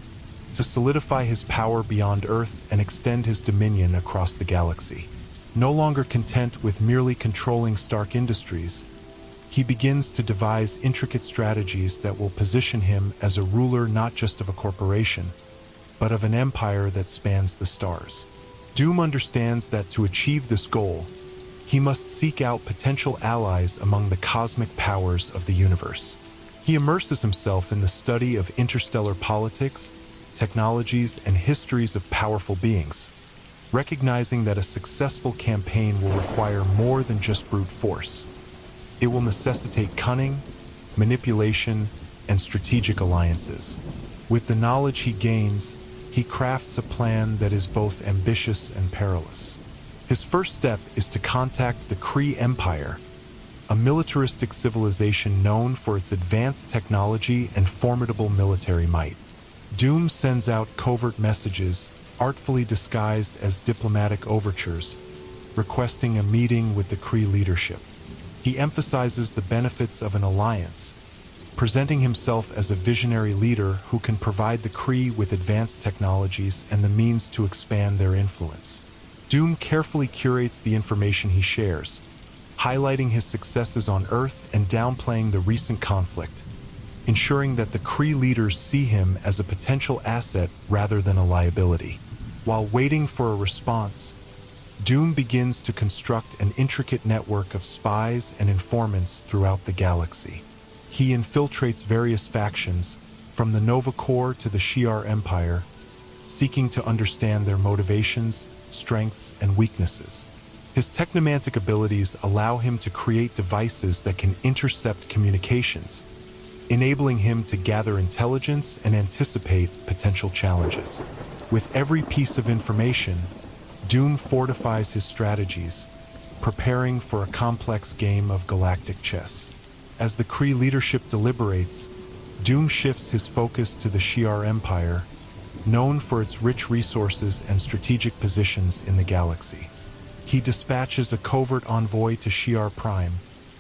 to solidify his power beyond Earth and extend his dominion across the galaxy. No longer content with merely controlling Stark Industries, he begins to devise intricate strategies that will position him as a ruler not just of a corporation, but of an empire that spans the stars. Doom understands that to achieve this goal, he must seek out potential allies among the cosmic powers of the universe. He immerses himself in the study of interstellar politics, technologies, and histories of powerful beings, recognizing that a successful campaign will require more than just brute force. It will necessitate cunning, manipulation, and strategic alliances. With the knowledge he gains, he crafts a plan that is both ambitious and perilous. His first step is to contact the Kree Empire, a militaristic civilization known for its advanced technology and formidable military might. Doom sends out covert messages, artfully disguised as diplomatic overtures, requesting a meeting with the Kree leadership. He emphasizes the benefits of an alliance, presenting himself as a visionary leader who can provide the Kree with advanced technologies and the means to expand their influence. Doom carefully curates the information he shares, highlighting his successes on Earth and downplaying the recent conflict, ensuring that the Kree leaders see him as a potential asset rather than a liability. While waiting for a response, Doom begins to construct an intricate network of spies and informants throughout the galaxy. He infiltrates various factions, from the Nova Corps to the Shi'ar Empire, seeking to understand their motivations, strengths, and weaknesses. His technomantic abilities allow him to create devices that can intercept communications, enabling him to gather intelligence and anticipate potential challenges. With every piece of information, Doom fortifies his strategies, preparing for a complex game of galactic chess. As the Kree leadership deliberates, Doom shifts his focus to the Shi'ar Empire, known for its rich resources and strategic positions in the galaxy. He dispatches a covert envoy to Shi'ar Prime,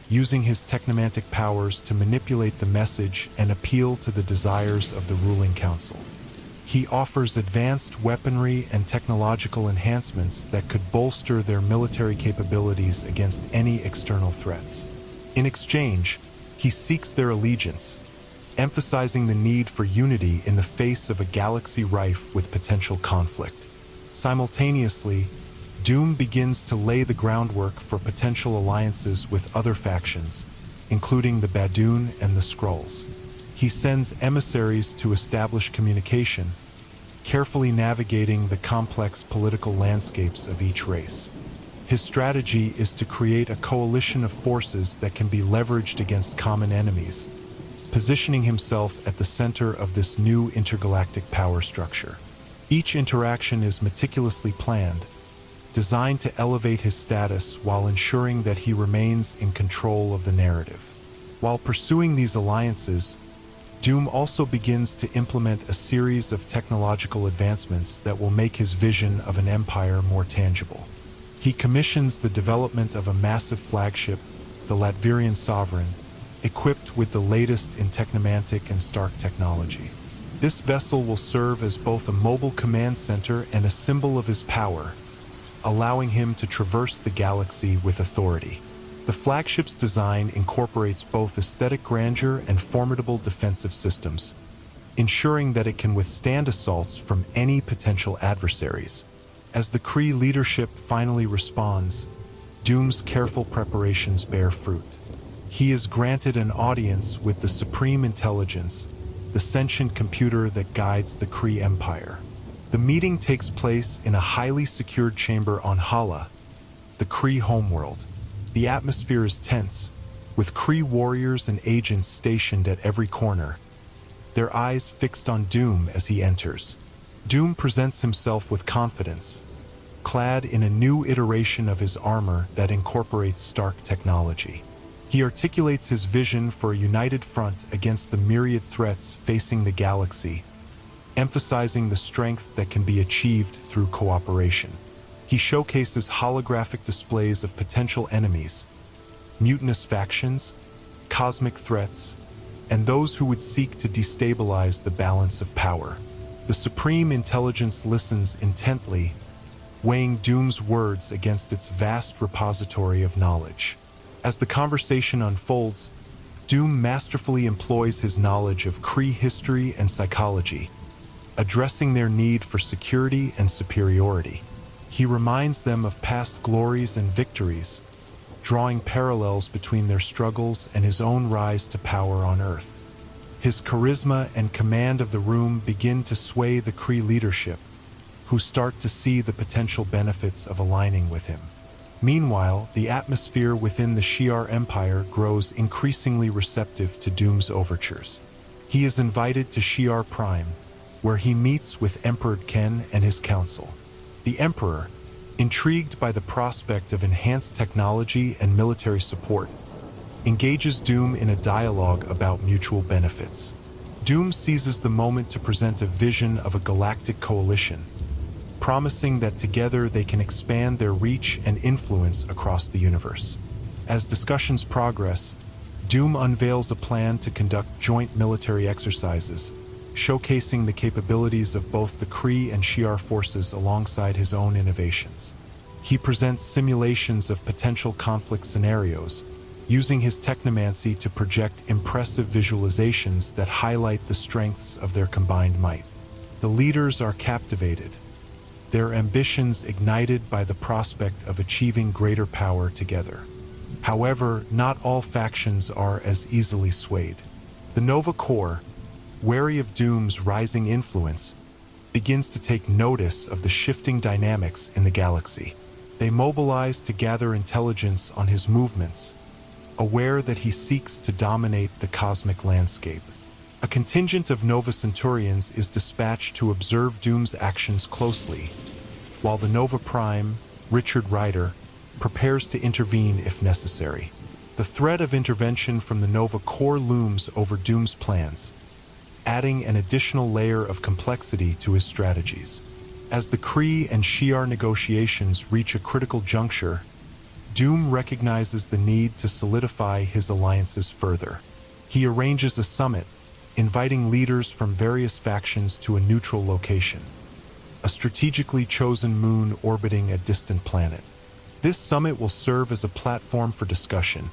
using his technomantic powers to manipulate the message and appeal to the desires of the ruling council. He offers advanced weaponry and technological enhancements that could bolster their military capabilities against any external threats. In exchange, he seeks their allegiance, emphasizing the need for unity in the face of a galaxy rife with potential conflict. Simultaneously, Doom begins to lay the groundwork for potential alliances with other factions, including the Badoon and the Skrulls. He sends emissaries to establish communication, carefully navigating the complex political landscapes of each race. His strategy is to create a coalition of forces that can be leveraged against common enemies, positioning himself at the center of this new intergalactic power structure. Each interaction is meticulously planned, designed to elevate his status while ensuring that he remains in control of the narrative. While pursuing these alliances, Doom also begins to implement a series of technological advancements that will make his vision of an empire more tangible. He commissions the development of a massive flagship, the Latverian Sovereign, equipped with the latest in technomantic and Stark technology. This vessel will serve as both a mobile command center and a symbol of his power, allowing him to traverse the galaxy with authority. The flagship's design incorporates both aesthetic grandeur and formidable defensive systems, ensuring that it can withstand assaults from any potential adversaries. As the Kree leadership finally responds, Doom's careful preparations bear fruit. He is granted an audience with the Supreme Intelligence, the sentient computer that guides the Kree Empire. The meeting takes place in a highly secured chamber on Hala, the Kree homeworld. The atmosphere is tense, with Kree warriors and agents stationed at every corner, their eyes fixed on Doom as he enters. Doom presents himself with confidence, clad in a new iteration of his armor that incorporates Stark technology. He articulates his vision for a united front against the myriad threats facing the galaxy, emphasizing the strength that can be achieved through cooperation. He showcases holographic displays of potential enemies, mutinous factions, cosmic threats, and those who would seek to destabilize the balance of power. The Supreme Intelligence listens intently, weighing Doom's words against its vast repository of knowledge. As the conversation unfolds, Doom masterfully employs his knowledge of Kree history and psychology, addressing their need for security and superiority. He reminds them of past glories and victories, drawing parallels between their struggles and his own rise to power on Earth. His charisma and command of the room begin to sway the Kree leadership, who start to see the potential benefits of aligning with him. Meanwhile, the atmosphere within the Shi'ar Empire grows increasingly receptive to Doom's overtures. He is invited to Shi'ar Prime, where he meets with Emperor Ken and his council. The Emperor, intrigued by the prospect of enhanced technology and military support, engages Doom in a dialogue about mutual benefits. Doom seizes the moment to present a vision of a galactic coalition, promising that together they can expand their reach and influence across the universe. As discussions progress, Doom unveils a plan to conduct joint military exercises, showcasing the capabilities of both the Kree and Shi'ar forces alongside his own innovations. He presents simulations of potential conflict scenarios, using his technomancy to project impressive visualizations that highlight the strengths of their combined might. The leaders are captivated, their ambitions ignited by the prospect of achieving greater power together. However, not all factions are as easily swayed. The Nova Corps, wary of Doom's rising influence, begins to take notice of the shifting dynamics in the galaxy. They mobilize to gather intelligence on his movements, aware that he seeks to dominate the cosmic landscape. A contingent of Nova Centurions is dispatched to observe Doom's actions closely, while the Nova Prime, Richard Ryder, prepares to intervene if necessary. The threat of intervention from the Nova Corps looms over Doom's plans, adding an additional layer of complexity to his strategies. As the Kree and Shi'ar negotiations reach a critical juncture, Doom recognizes the need to solidify his alliances further. He arranges a summit, inviting leaders from various factions to a neutral location, a strategically chosen moon orbiting a distant planet. This summit will serve as a platform for discussion,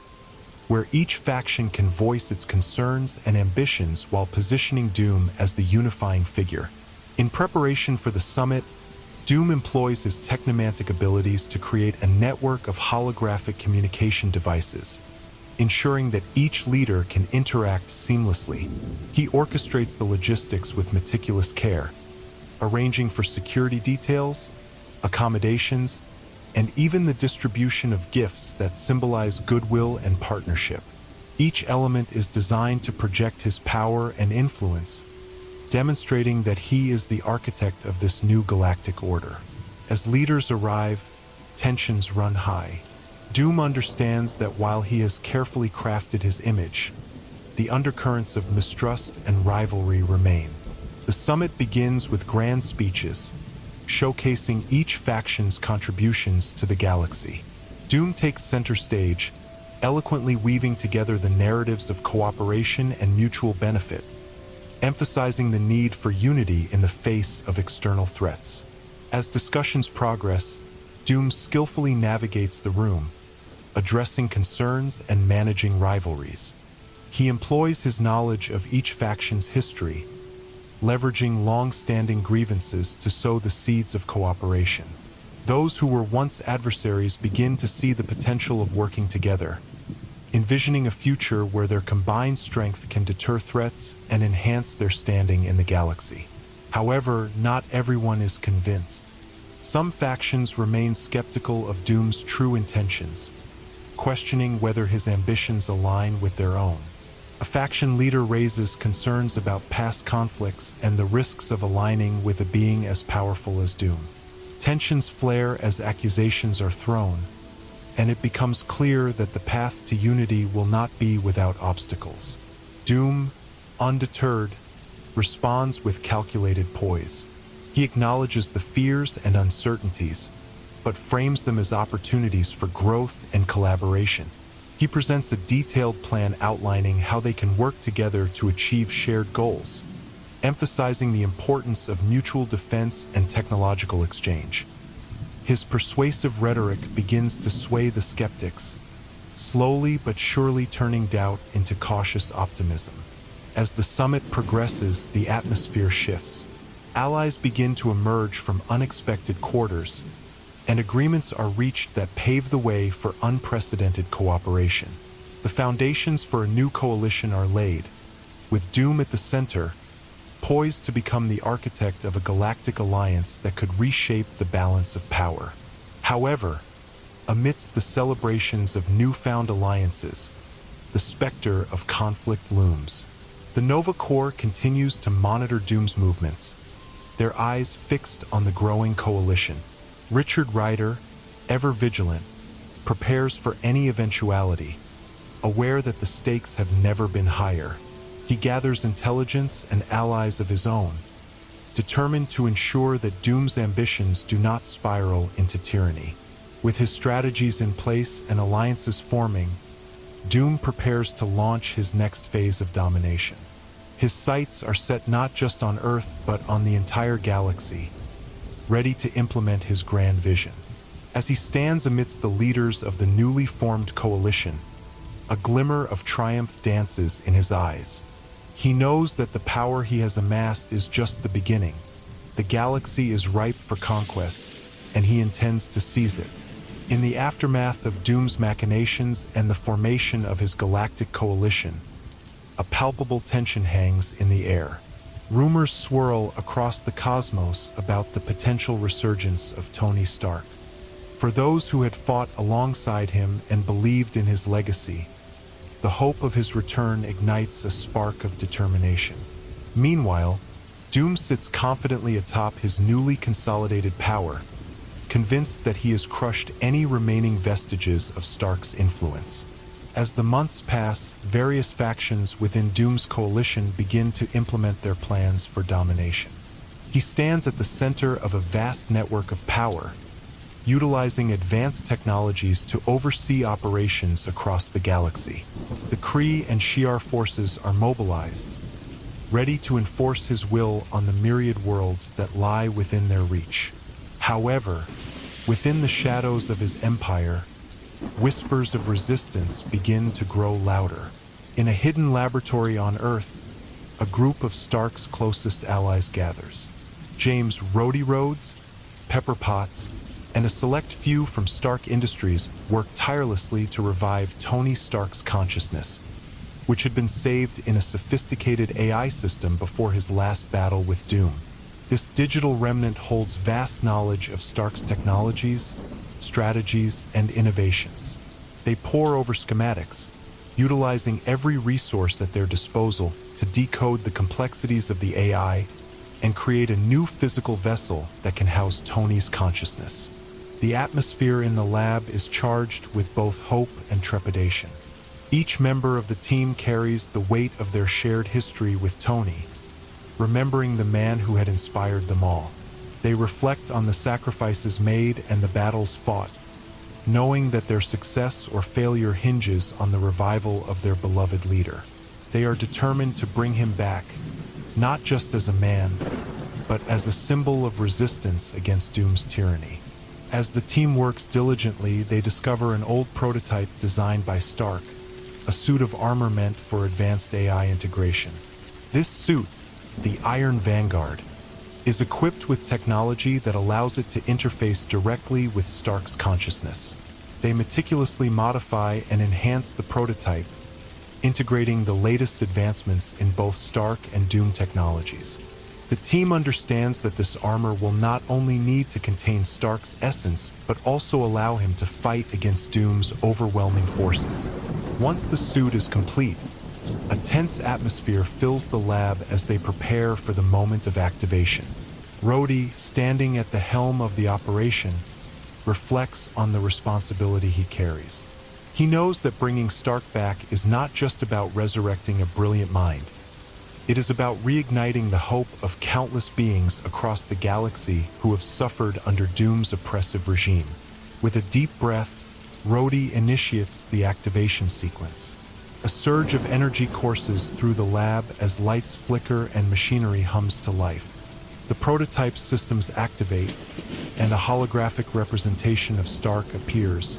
where each faction can voice its concerns and ambitions while positioning Doom as the unifying figure. In preparation for the summit, Doom employs his technomantic abilities to create a network of holographic communication devices, ensuring that each leader can interact seamlessly. He orchestrates the logistics with meticulous care, arranging for security details, accommodations, and even the distribution of gifts that symbolize goodwill and partnership. Each element is designed to project his power and influence, demonstrating that he is the architect of this new galactic order. As leaders arrive, tensions run high. Doom understands that while he has carefully crafted his image, the undercurrents of mistrust and rivalry remain. The summit begins with grand speeches, showcasing each faction's contributions to the galaxy. Doom takes center stage, eloquently weaving together the narratives of cooperation and mutual benefit, emphasizing the need for unity in the face of external threats. As discussions progress, Doom skillfully navigates the room, addressing concerns and managing rivalries. He employs his knowledge of each faction's history, leveraging long-standing grievances to sow the seeds of cooperation. Those who were once adversaries begin to see the potential of working together, envisioning a future where their combined strength can deter threats and enhance their standing in the galaxy. However, not everyone is convinced. Some factions remain skeptical of Doom's true intentions, questioning whether his ambitions align with their own. A faction leader raises concerns about past conflicts and the risks of aligning with a being as powerful as Doom. Tensions flare as accusations are thrown, and it becomes clear that the path to unity will not be without obstacles. Doom, undeterred, responds with calculated poise. He acknowledges the fears and uncertainties, but frames them as opportunities for growth and collaboration. He presents a detailed plan outlining how they can work together to achieve shared goals, emphasizing the importance of mutual defense and technological exchange. His persuasive rhetoric begins to sway the skeptics, slowly but surely turning doubt into cautious optimism. As the summit progresses, the atmosphere shifts. Allies begin to emerge from unexpected quarters, and agreements are reached that pave the way for unprecedented cooperation. The foundations for a new coalition are laid, with Doom at the center, poised to become the architect of a galactic alliance that could reshape the balance of power. However, amidst the celebrations of newfound alliances, the specter of conflict looms. The Nova Corps continues to monitor Doom's movements, their eyes fixed on the growing coalition. Richard Ryder, ever vigilant, prepares for any eventuality, aware that the stakes have never been higher. He gathers intelligence and allies of his own, determined to ensure that Doom's ambitions do not spiral into tyranny. With his strategies in place and alliances forming, Doom prepares to launch his next phase of domination. His sights are set not just on Earth but on the entire galaxy, ready to implement his grand vision. As he stands amidst the leaders of the newly formed coalition, a glimmer of triumph dances in his eyes. He knows that the power he has amassed is just the beginning. The galaxy is ripe for conquest, and he intends to seize it. In the aftermath of Doom's machinations and the formation of his galactic coalition, a palpable tension hangs in the air. Rumors swirl across the cosmos about the potential resurgence of Tony Stark. For those who had fought alongside him and believed in his legacy, the hope of his return ignites a spark of determination. Meanwhile, Doom sits confidently atop his newly consolidated power, convinced that he has crushed any remaining vestiges of Stark's influence. As the months pass, various factions within Doom's coalition begin to implement their plans for domination. He stands at the center of a vast network of power, utilizing advanced technologies to oversee operations across the galaxy. The Kree and Shi'ar forces are mobilized, ready to enforce his will on the myriad worlds that lie within their reach. However, within the shadows of his empire, whispers of resistance begin to grow louder. In a hidden laboratory on Earth, a group of Stark's closest allies gathers. James Rhodey Rhodes, Pepper Potts, and a select few from Stark Industries worked tirelessly to revive Tony Stark's consciousness, which had been saved in a sophisticated AI system before his last battle with Doom. This digital remnant holds vast knowledge of Stark's technologies, strategies, and innovations. They pore over schematics, utilizing every resource at their disposal to decode the complexities of the AI and create a new physical vessel that can house Tony's consciousness. The atmosphere in the lab is charged with both hope and trepidation. Each member of the team carries the weight of their shared history with Tony, remembering the man who had inspired them all. They reflect on the sacrifices made and the battles fought, knowing that their success or failure hinges on the revival of their beloved leader. They are determined to bring him back, not just as a man, but as a symbol of resistance against Doom's tyranny. As the team works diligently, they discover an old prototype designed by Stark, a suit of armor meant for advanced AI integration. This suit, the Iron Vanguard, is equipped with technology that allows it to interface directly with Stark's consciousness. They meticulously modify and enhance the prototype, integrating the latest advancements in both Stark and Doom technologies. The team understands that this armor will not only need to contain Stark's essence, but also allow him to fight against Doom's overwhelming forces. Once the suit is complete, a tense atmosphere fills the lab as they prepare for the moment of activation. Rhodey, standing at the helm of the operation, reflects on the responsibility he carries. He knows that bringing Stark back is not just about resurrecting a brilliant mind. It is about reigniting the hope of countless beings across the galaxy who have suffered under Doom's oppressive regime. With a deep breath, Rhodey initiates the activation sequence. A surge of energy courses through the lab as lights flicker and machinery hums to life. The prototype systems activate, and a holographic representation of Stark appears,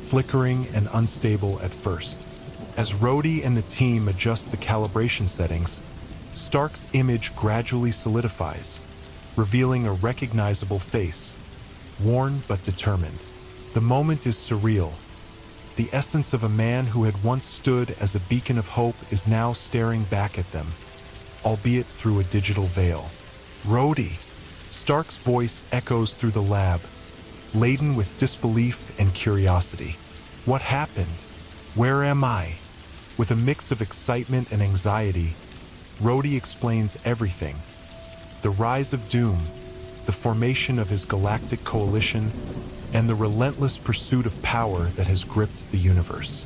flickering and unstable at first. As Rhodey and the team adjust the calibration settings, Stark's image gradually solidifies, revealing a recognizable face, worn but determined. The moment is surreal. The essence of a man who had once stood as a beacon of hope is now staring back at them, albeit through a digital veil. Rhodey! Stark's voice echoes through the lab, laden with disbelief and curiosity. What happened? Where am I? With a mix of excitement and anxiety, Rhodey explains everything. The rise of Doom, the formation of his galactic coalition, and the relentless pursuit of power that has gripped the universe.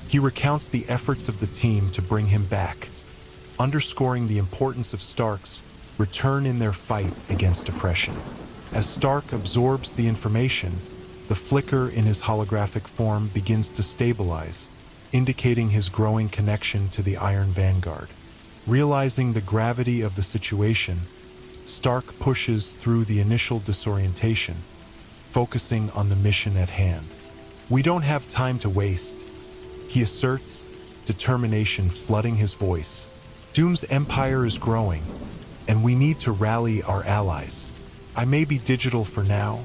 He recounts the efforts of the team to bring him back, underscoring the importance of Stark's return in their fight against oppression. As Stark absorbs the information, the flicker in his holographic form begins to stabilize, indicating his growing connection to the Iron Vanguard. Realizing the gravity of the situation, Stark pushes through the initial disorientation, focusing on the mission at hand. "We don't have time to waste," he asserts, determination flooding his voice. "Doom's empire is growing, and we need to rally our allies. I may be digital for now,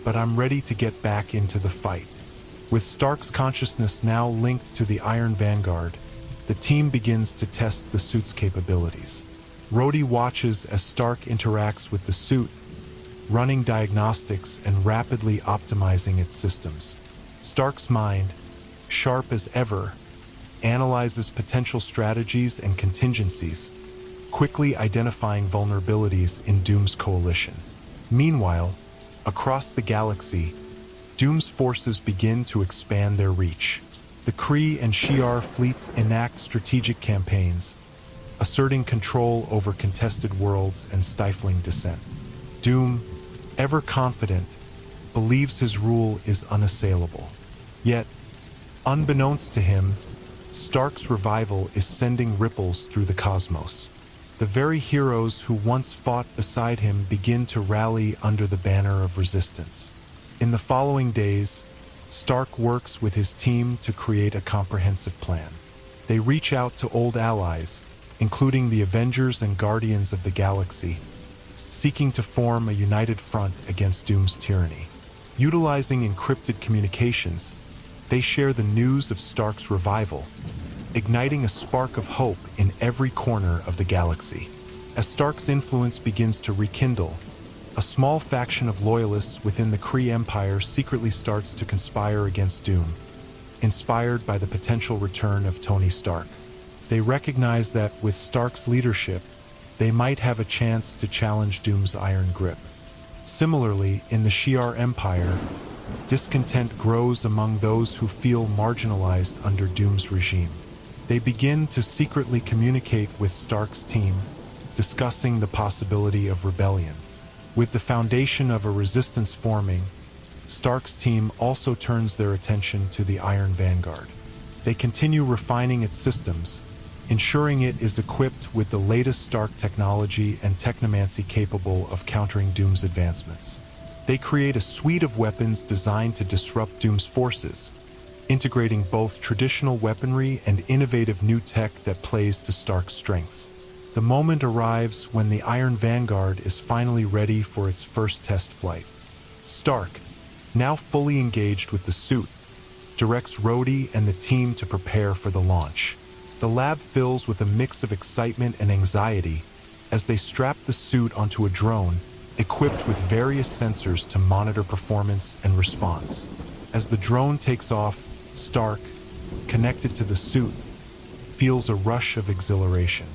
but I'm ready to get back into the fight." With Stark's consciousness now linked to the Iron Vanguard, the team begins to test the suit's capabilities. Rhodey watches as Stark interacts with the suit, running diagnostics and rapidly optimizing its systems. Stark's mind, sharp as ever, analyzes potential strategies and contingencies, quickly identifying vulnerabilities in Doom's coalition. Meanwhile, across the galaxy, Doom's forces begin to expand their reach. The Kree and Shi'ar fleets enact strategic campaigns, asserting control over contested worlds and stifling dissent. Doom, ever confident, believes his rule is unassailable. Yet, unbeknownst to him, Stark's revival is sending ripples through the cosmos. The very heroes who once fought beside him begin to rally under the banner of resistance. In the following days, Stark works with his team to create a comprehensive plan. They reach out to old allies, including the Avengers and Guardians of the Galaxy, seeking to form a united front against Doom's tyranny. Utilizing encrypted communications, they share the news of Stark's revival, igniting a spark of hope in every corner of the galaxy. As Stark's influence begins to rekindle, a small faction of loyalists within the Kree Empire secretly starts to conspire against Doom, inspired by the potential return of Tony Stark. They recognize that, with Stark's leadership, they might have a chance to challenge Doom's iron grip. Similarly, in the Shi'ar Empire, discontent grows among those who feel marginalized under Doom's regime. They begin to secretly communicate with Stark's team, discussing the possibility of rebellion. With the foundation of a resistance forming, Stark's team also turns their attention to the Iron Vanguard. They continue refining its systems, ensuring it is equipped with the latest Stark technology and technomancy capable of countering Doom's advancements. They create a suite of weapons designed to disrupt Doom's forces, integrating both traditional weaponry and innovative new tech that plays to Stark's strengths. The moment arrives when the Iron Vanguard is finally ready for its first test flight. Stark, now fully engaged with the suit, directs Rhodey and the team to prepare for the launch. The lab fills with a mix of excitement and anxiety as they strap the suit onto a drone equipped with various sensors to monitor performance and response. As the drone takes off, Stark, connected to the suit, feels a rush of exhilaration.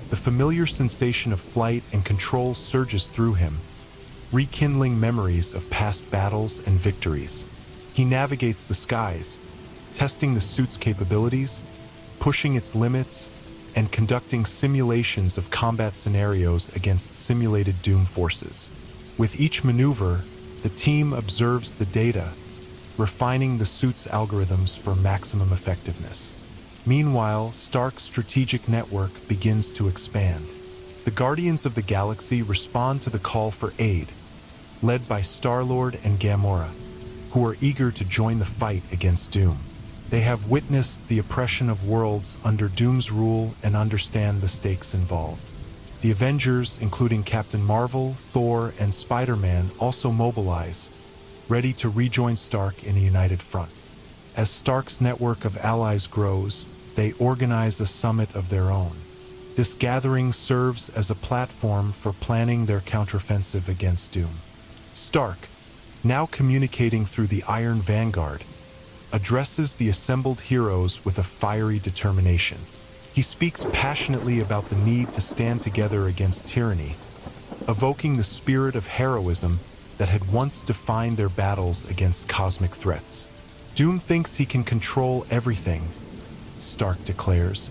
The familiar sensation of flight and control surges through him, rekindling memories of past battles and victories. He navigates the skies, testing the suit's capabilities, pushing its limits, and conducting simulations of combat scenarios against simulated Doom forces. With each maneuver, the team observes the data, refining the suit's algorithms for maximum effectiveness. Meanwhile, Stark's strategic network begins to expand. The Guardians of the Galaxy respond to the call for aid, led by Star-Lord and Gamora, who are eager to join the fight against Doom. They have witnessed the oppression of worlds under Doom's rule and understand the stakes involved. The Avengers, including Captain Marvel, Thor, and Spider-Man, also mobilize, ready to rejoin Stark in a united front. As Stark's network of allies grows, they organize a summit of their own. This gathering serves as a platform for planning their counteroffensive against Doom. Stark, now communicating through the Iron Vanguard, addresses the assembled heroes with a fiery determination. He speaks passionately about the need to stand together against tyranny, evoking the spirit of heroism that had once defined their battles against cosmic threats. Doom thinks he can control everything, Stark declares,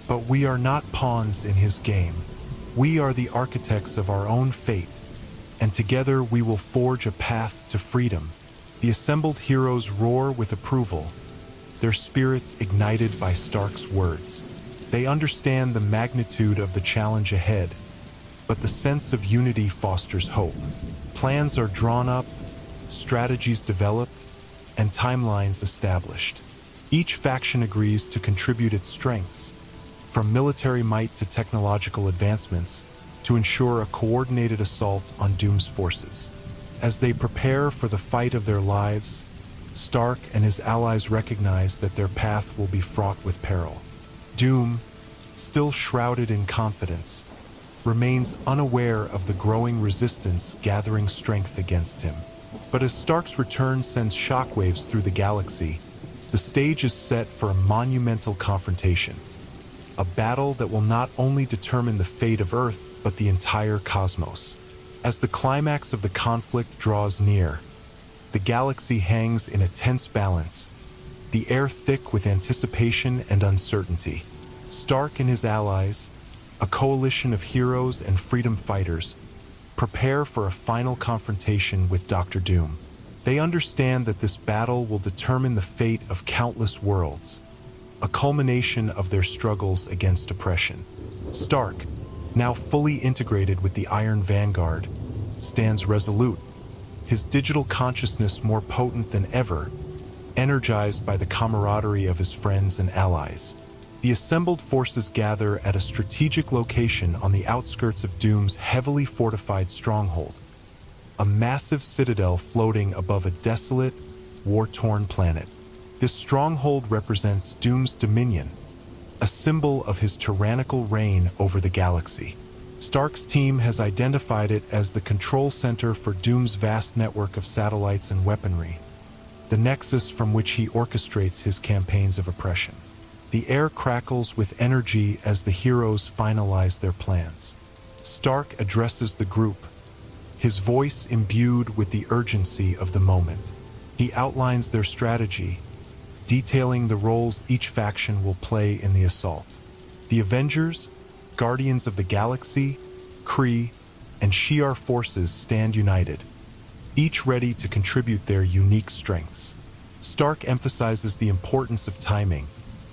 but we are not pawns in his game. We are the architects of our own fate, and together we will forge a path to freedom. The assembled heroes roar with approval, their spirits ignited by Stark's words. They understand the magnitude of the challenge ahead, but the sense of unity fosters hope. Plans are drawn up, strategies developed, and timelines established. Each faction agrees to contribute its strengths, from military might to technological advancements, to ensure a coordinated assault on Doom's forces. As they prepare for the fight of their lives, Stark and his allies recognize that their path will be fraught with peril. Doom, still shrouded in confidence, remains unaware of the growing resistance gathering strength against him. But as Stark's return sends shockwaves through the galaxy, the stage is set for a monumental confrontation, a battle that will not only determine the fate of Earth, but the entire cosmos. As the climax of the conflict draws near, the galaxy hangs in a tense balance, the air thick with anticipation and uncertainty. Stark and his allies, a coalition of heroes and freedom fighters, prepare for a final confrontation with Dr. Doom. They understand that this battle will determine the fate of countless worlds, a culmination of their struggles against oppression. Stark, now fully integrated with the Iron Vanguard, stands resolute, his digital consciousness more potent than ever, energized by the camaraderie of his friends and allies. The assembled forces gather at a strategic location on the outskirts of Doom's heavily fortified stronghold, a massive citadel floating above a desolate, war-torn planet. This stronghold represents Doom's dominion, a symbol of his tyrannical reign over the galaxy. Stark's team has identified it as the control center for Doom's vast network of satellites and weaponry, the nexus from which he orchestrates his campaigns of oppression. The air crackles with energy as the heroes finalize their plans. Stark addresses the group, his voice imbued with the urgency of the moment. He outlines their strategy, detailing the roles each faction will play in the assault. The Avengers, Guardians of the Galaxy, Kree, and Shi'ar forces stand united, each ready to contribute their unique strengths. Stark emphasizes the importance of timing,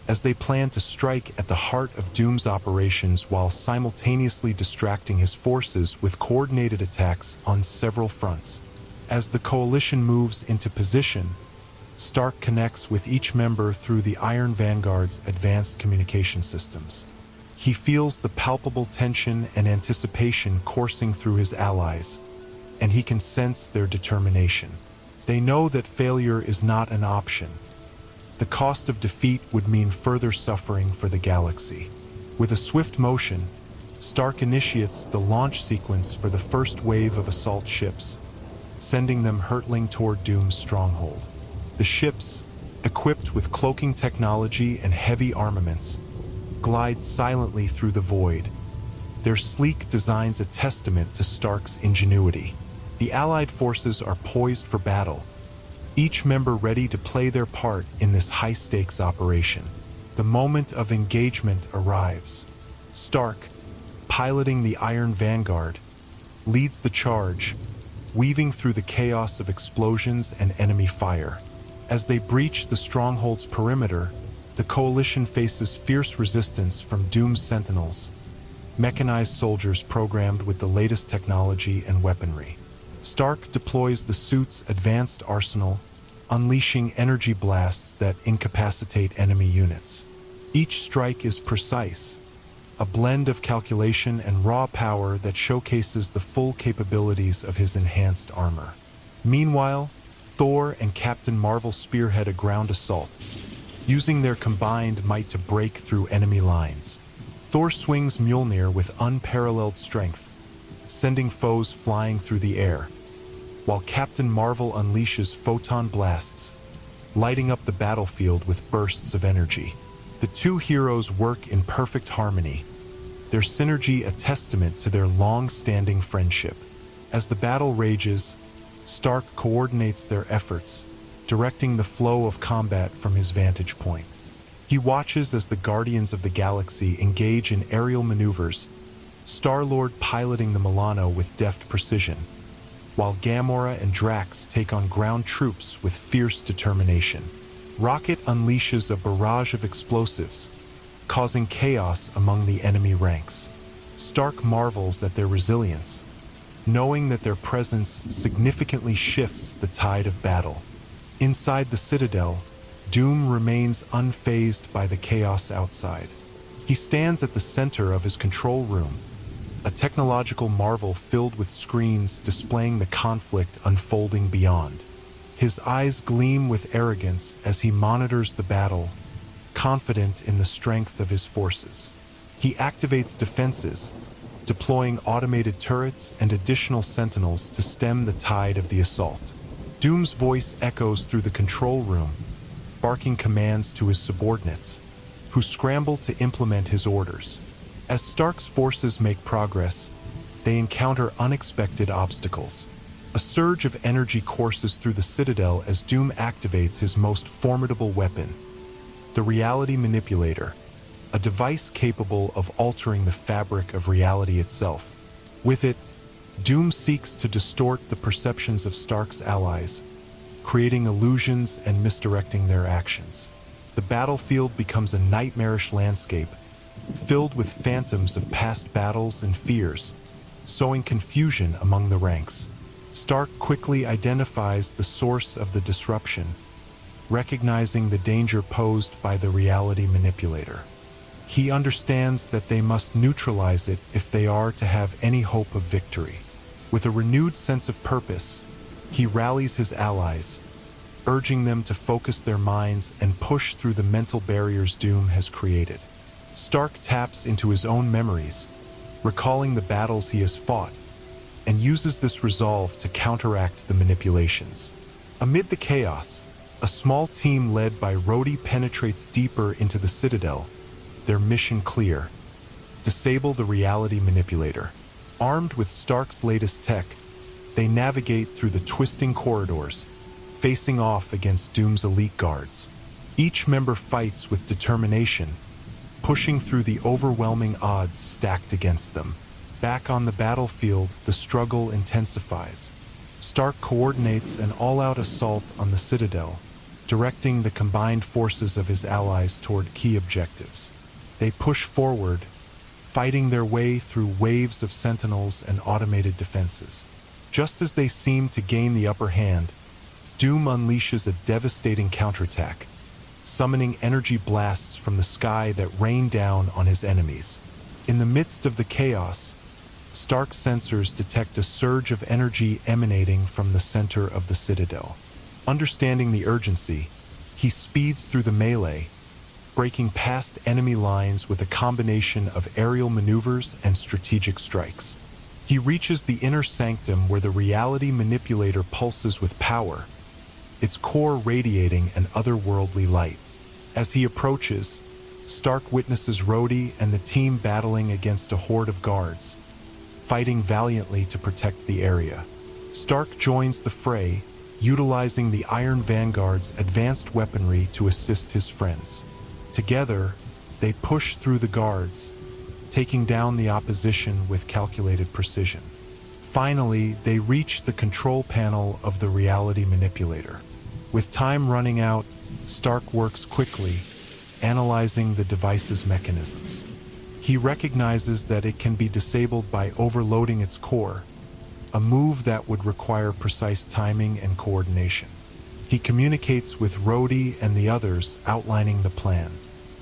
as they plan to strike at the heart of Doom's operations while simultaneously distracting his forces with coordinated attacks on several fronts. As the coalition moves into position, Stark connects with each member through the Iron Vanguard's advanced communication systems. He feels the palpable tension and anticipation coursing through his allies, and he can sense their determination. They know that failure is not an option. The cost of defeat would mean further suffering for the galaxy. With a swift motion, Stark initiates the launch sequence for the first wave of assault ships, sending them hurtling toward Doom's stronghold. The ships, equipped with cloaking technology and heavy armaments, glide silently through the void, their sleek designs a testament to Stark's ingenuity. The Allied forces are poised for battle, each member ready to play their part in this high-stakes operation. The moment of engagement arrives. Stark, piloting the Iron Vanguard, leads the charge, weaving through the chaos of explosions and enemy fire. As they breach the stronghold's perimeter, the coalition faces fierce resistance from Doom's sentinels, mechanized soldiers programmed with the latest technology and weaponry. Stark deploys the suit's advanced arsenal, unleashing energy blasts that incapacitate enemy units. Each strike is precise, a blend of calculation and raw power that showcases the full capabilities of his enhanced armor. Meanwhile, Thor and Captain Marvel spearhead a ground assault, using their combined might to break through enemy lines. Thor swings Mjolnir with unparalleled strength, sending foes flying through the air, while Captain Marvel unleashes photon blasts, lighting up the battlefield with bursts of energy. The two heroes work in perfect harmony, their synergy a testament to their long-standing friendship. As the battle rages, Stark coordinates their efforts, directing the flow of combat from his vantage point. He watches as the Guardians of the Galaxy engage in aerial maneuvers, Star-Lord piloting the Milano with deft precision, while Gamora and Drax take on ground troops with fierce determination. Rocket unleashes a barrage of explosives, causing chaos among the enemy ranks. Stark marvels at their resilience, knowing that their presence significantly shifts the tide of battle. Inside the Citadel, Doom remains unfazed by the chaos outside. He stands at the center of his control room, a technological marvel filled with screens displaying the conflict unfolding beyond. His eyes gleam with arrogance as he monitors the battle, confident in the strength of his forces. He activates defenses, deploying automated turrets and additional sentinels to stem the tide of the assault. Doom's voice echoes through the control room, barking commands to his subordinates, who scramble to implement his orders. As Stark's forces make progress, they encounter unexpected obstacles. A surge of energy courses through the Citadel as Doom activates his most formidable weapon, the Reality Manipulator, a device capable of altering the fabric of reality itself. With it, Doom seeks to distort the perceptions of Stark's allies, creating illusions and misdirecting their actions. The battlefield becomes a nightmarish landscape, filled with phantoms of past battles and fears, sowing confusion among the ranks. Stark quickly identifies the source of the disruption, recognizing the danger posed by the Reality Manipulator. He understands that they must neutralize it if they are to have any hope of victory. With a renewed sense of purpose, he rallies his allies, urging them to focus their minds and push through the mental barriers Doom has created. Stark taps into his own memories, recalling the battles he has fought, and uses this resolve to counteract the manipulations. Amid the chaos, a small team led by Rhodey penetrates deeper into the Citadel, their mission clear: disable the reality manipulator. Armed with Stark's latest tech, they navigate through the twisting corridors, facing off against Doom's elite guards. Each member fights with determination, pushing through the overwhelming odds stacked against them. Back on the battlefield, the struggle intensifies. Stark coordinates an all-out assault on the Citadel, directing the combined forces of his allies toward key objectives. They push forward, fighting their way through waves of sentinels and automated defenses. Just as they seem to gain the upper hand, Doom unleashes a devastating counterattack, summoning energy blasts from the sky that rain down on his enemies. In the midst of the chaos, Stark's sensors detect a surge of energy emanating from the center of the Citadel. Understanding the urgency, he speeds through the melee, breaking past enemy lines with a combination of aerial maneuvers and strategic strikes. He reaches the inner sanctum where the reality manipulator pulses with power, its core radiating an otherworldly light. As he approaches, Stark witnesses Rhodey and the team battling against a horde of guards, fighting valiantly to protect the area. Stark joins the fray, utilizing the Iron Vanguard's advanced weaponry to assist his friends. Together, they push through the guards, taking down the opposition with calculated precision. Finally, they reach the control panel of the reality manipulator. With time running out, Stark works quickly, analyzing the device's mechanisms. He recognizes that it can be disabled by overloading its core, a move that would require precise timing and coordination. He communicates with Rhodey and the others, outlining the plan.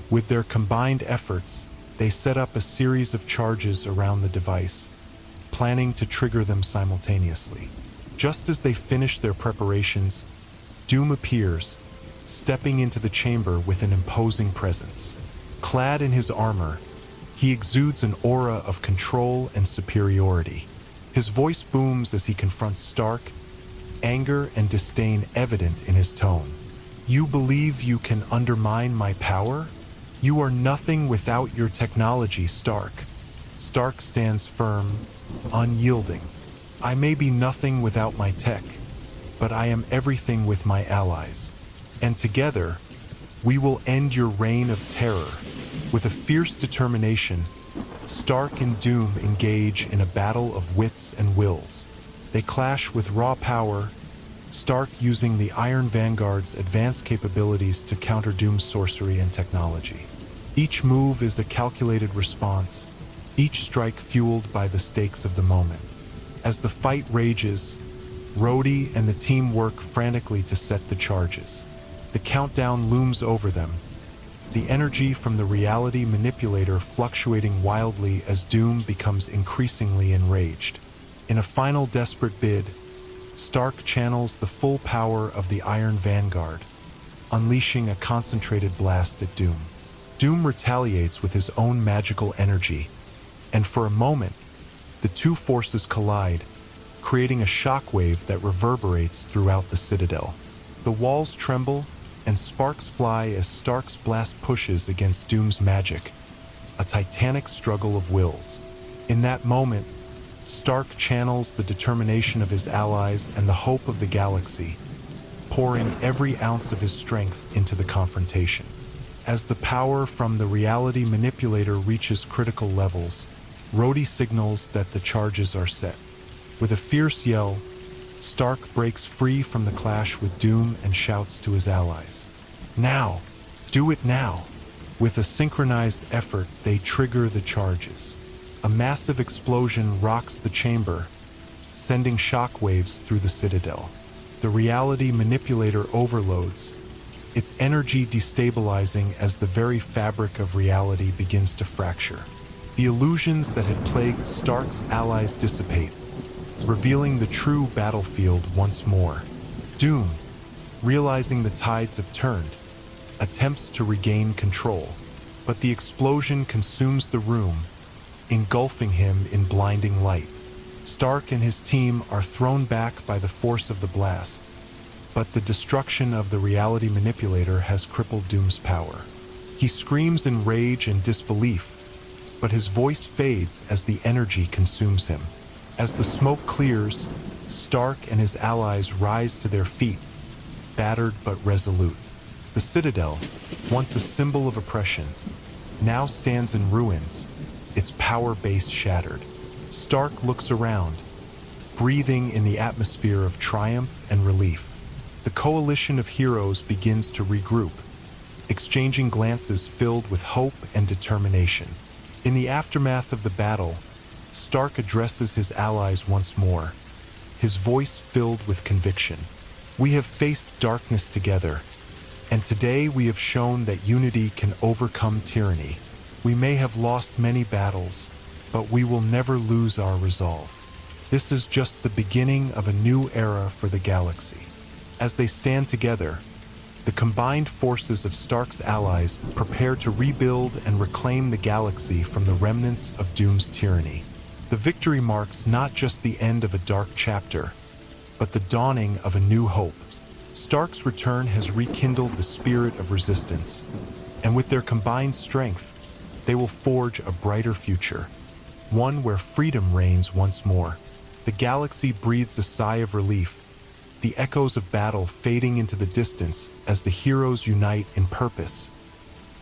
With their combined efforts, they set up a series of charges around the device, planning to trigger them simultaneously. Just as they finish their preparations, Doom appears, stepping into the chamber with an imposing presence. Clad in his armor, he exudes an aura of control and superiority. His voice booms as he confronts Stark, anger and disdain evident in his tone. "You believe you can undermine my power? You are nothing without your technology, Stark." Stark stands firm, unyielding. "I may be nothing without my tech, but I am everything with my allies. And together, we will end your reign of terror." With a fierce determination, Stark and Doom engage in a battle of wits and wills. They clash with raw power, Stark using the Iron Vanguard's advanced capabilities to counter Doom's sorcery and technology. Each move is a calculated response, each strike fueled by the stakes of the moment. As the fight rages, Rhodey and the team work frantically to set the charges. The countdown looms over them, the energy from the reality manipulator fluctuating wildly as Doom becomes increasingly enraged. In a final desperate bid, Stark channels the full power of the Iron Vanguard, unleashing a concentrated blast at Doom. Doom retaliates with his own magical energy, and for a moment, the two forces collide, creating a shockwave that reverberates throughout the Citadel. The walls tremble, and sparks fly as Stark's blast pushes against Doom's magic, a titanic struggle of wills. In that moment, Stark channels the determination of his allies and the hope of the galaxy, pouring every ounce of his strength into the confrontation. As the power from the reality manipulator reaches critical levels, Rhodey signals that the charges are set. With a fierce yell, Stark breaks free from the clash with Doom and shouts to his allies, "Now! Do it now!" With a synchronized effort, they trigger the charges. A massive explosion rocks the chamber, sending shockwaves through the Citadel. The reality manipulator overloads, its energy destabilizing as the very fabric of reality begins to fracture. The illusions that had plagued Stark's allies dissipate, revealing the true battlefield once more. Doom, realizing the tides have turned, attempts to regain control, but the explosion consumes the room, engulfing him in blinding light. Stark and his team are thrown back by the force of the blast, but the destruction of the reality manipulator has crippled Doom's power. He screams in rage and disbelief, but his voice fades as the energy consumes him. As the smoke clears, Stark and his allies rise to their feet, battered but resolute. The Citadel, once a symbol of oppression, now stands in ruins, its power base shattered. Stark looks around, breathing in the atmosphere of triumph and relief. The coalition of heroes begins to regroup, exchanging glances filled with hope and determination. In the aftermath of the battle, Stark addresses his allies once more, his voice filled with conviction. "We have faced darkness together, and today we have shown that unity can overcome tyranny. We may have lost many battles, but we will never lose our resolve. This is just the beginning of a new era for the galaxy." As they stand together, the combined forces of Stark's allies prepare to rebuild and reclaim the galaxy from the remnants of Doom's tyranny. The victory marks not just the end of a dark chapter, but the dawning of a new hope. Stark's return has rekindled the spirit of resistance, and with their combined strength, they will forge a brighter future, one where freedom reigns once more. The galaxy breathes a sigh of relief, the echoes of battle fading into the distance as the heroes unite in purpose,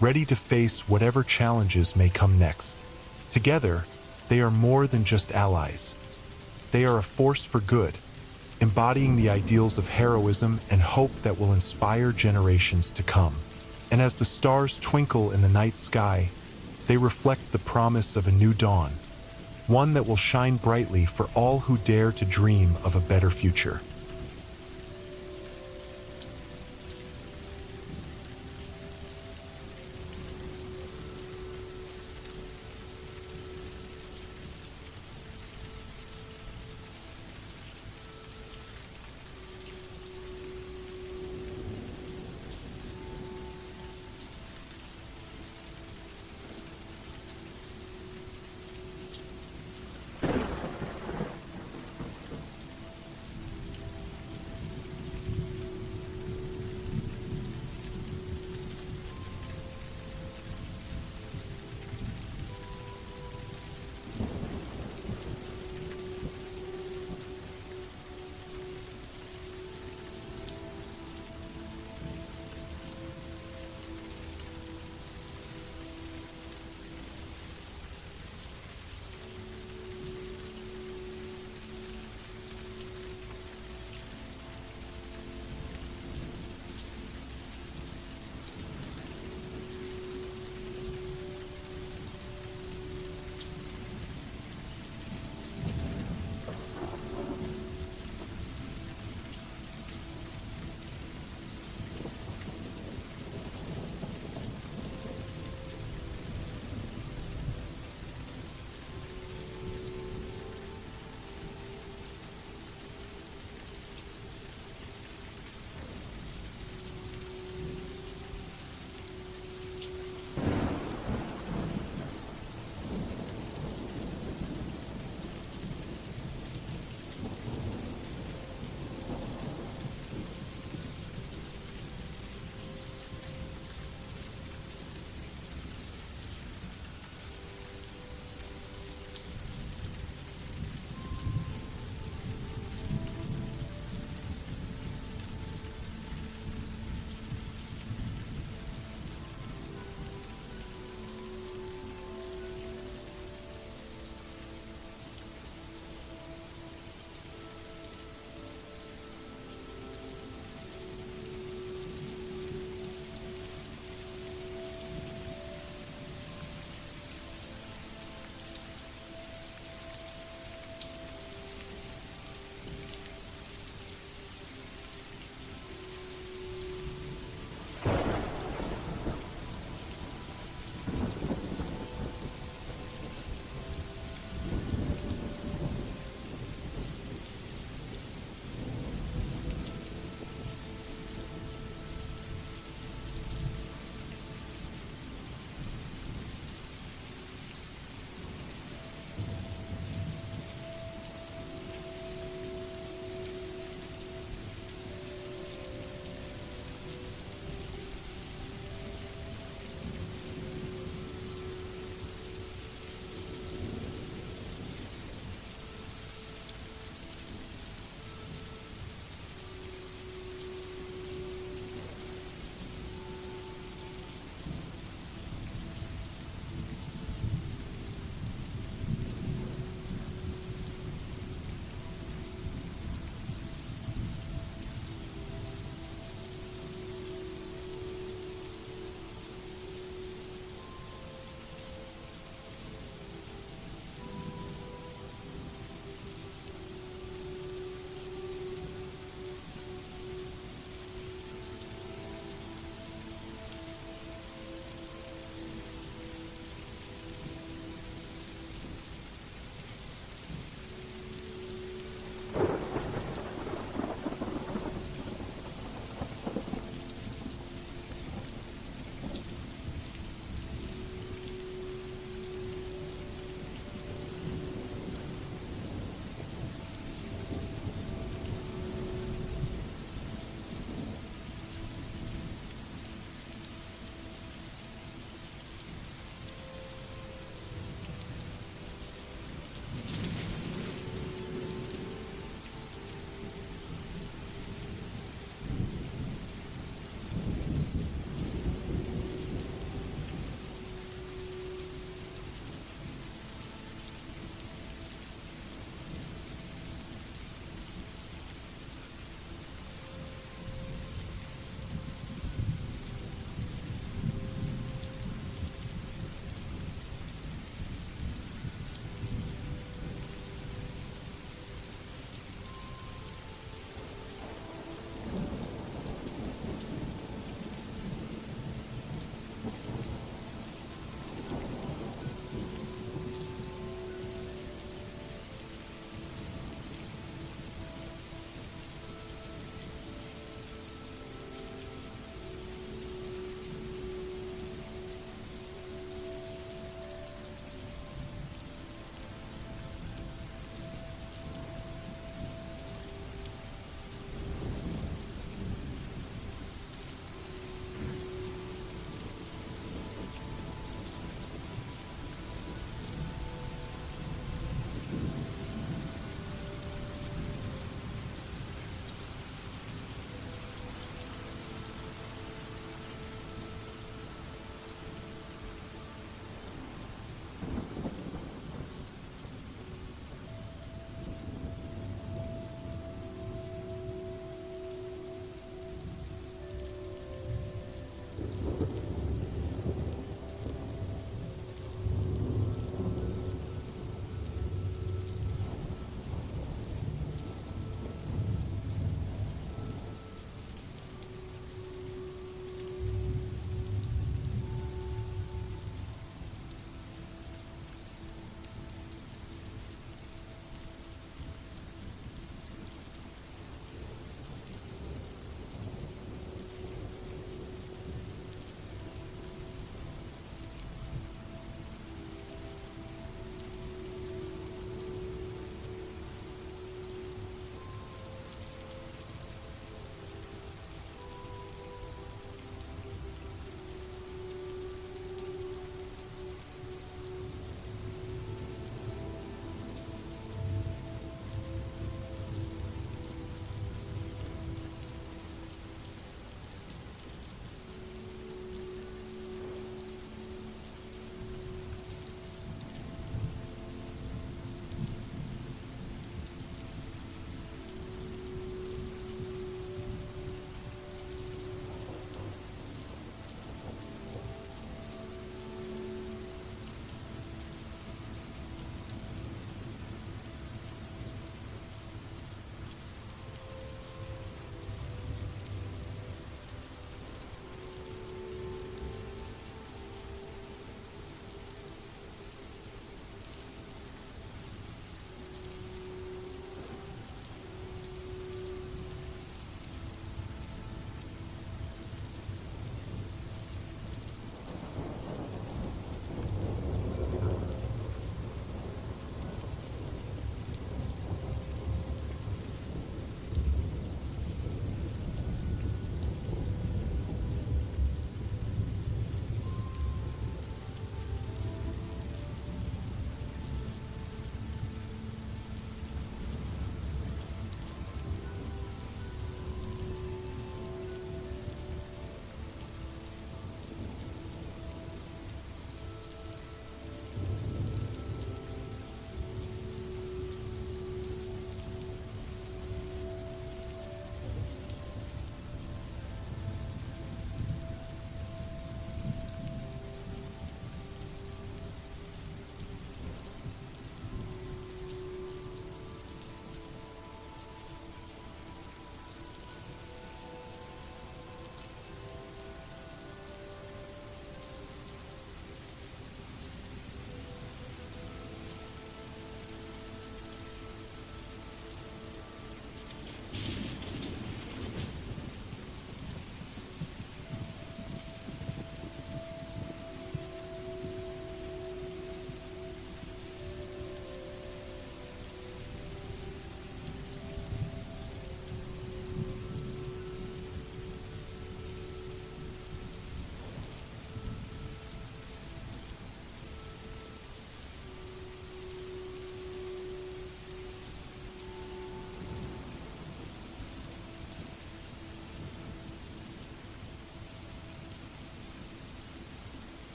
ready to face whatever challenges may come next. Together, they are more than just allies. They are a force for good, embodying the ideals of heroism and hope that will inspire generations to come. And as the stars twinkle in the night sky, they reflect the promise of a new dawn, one that will shine brightly for all who dare to dream of a better future.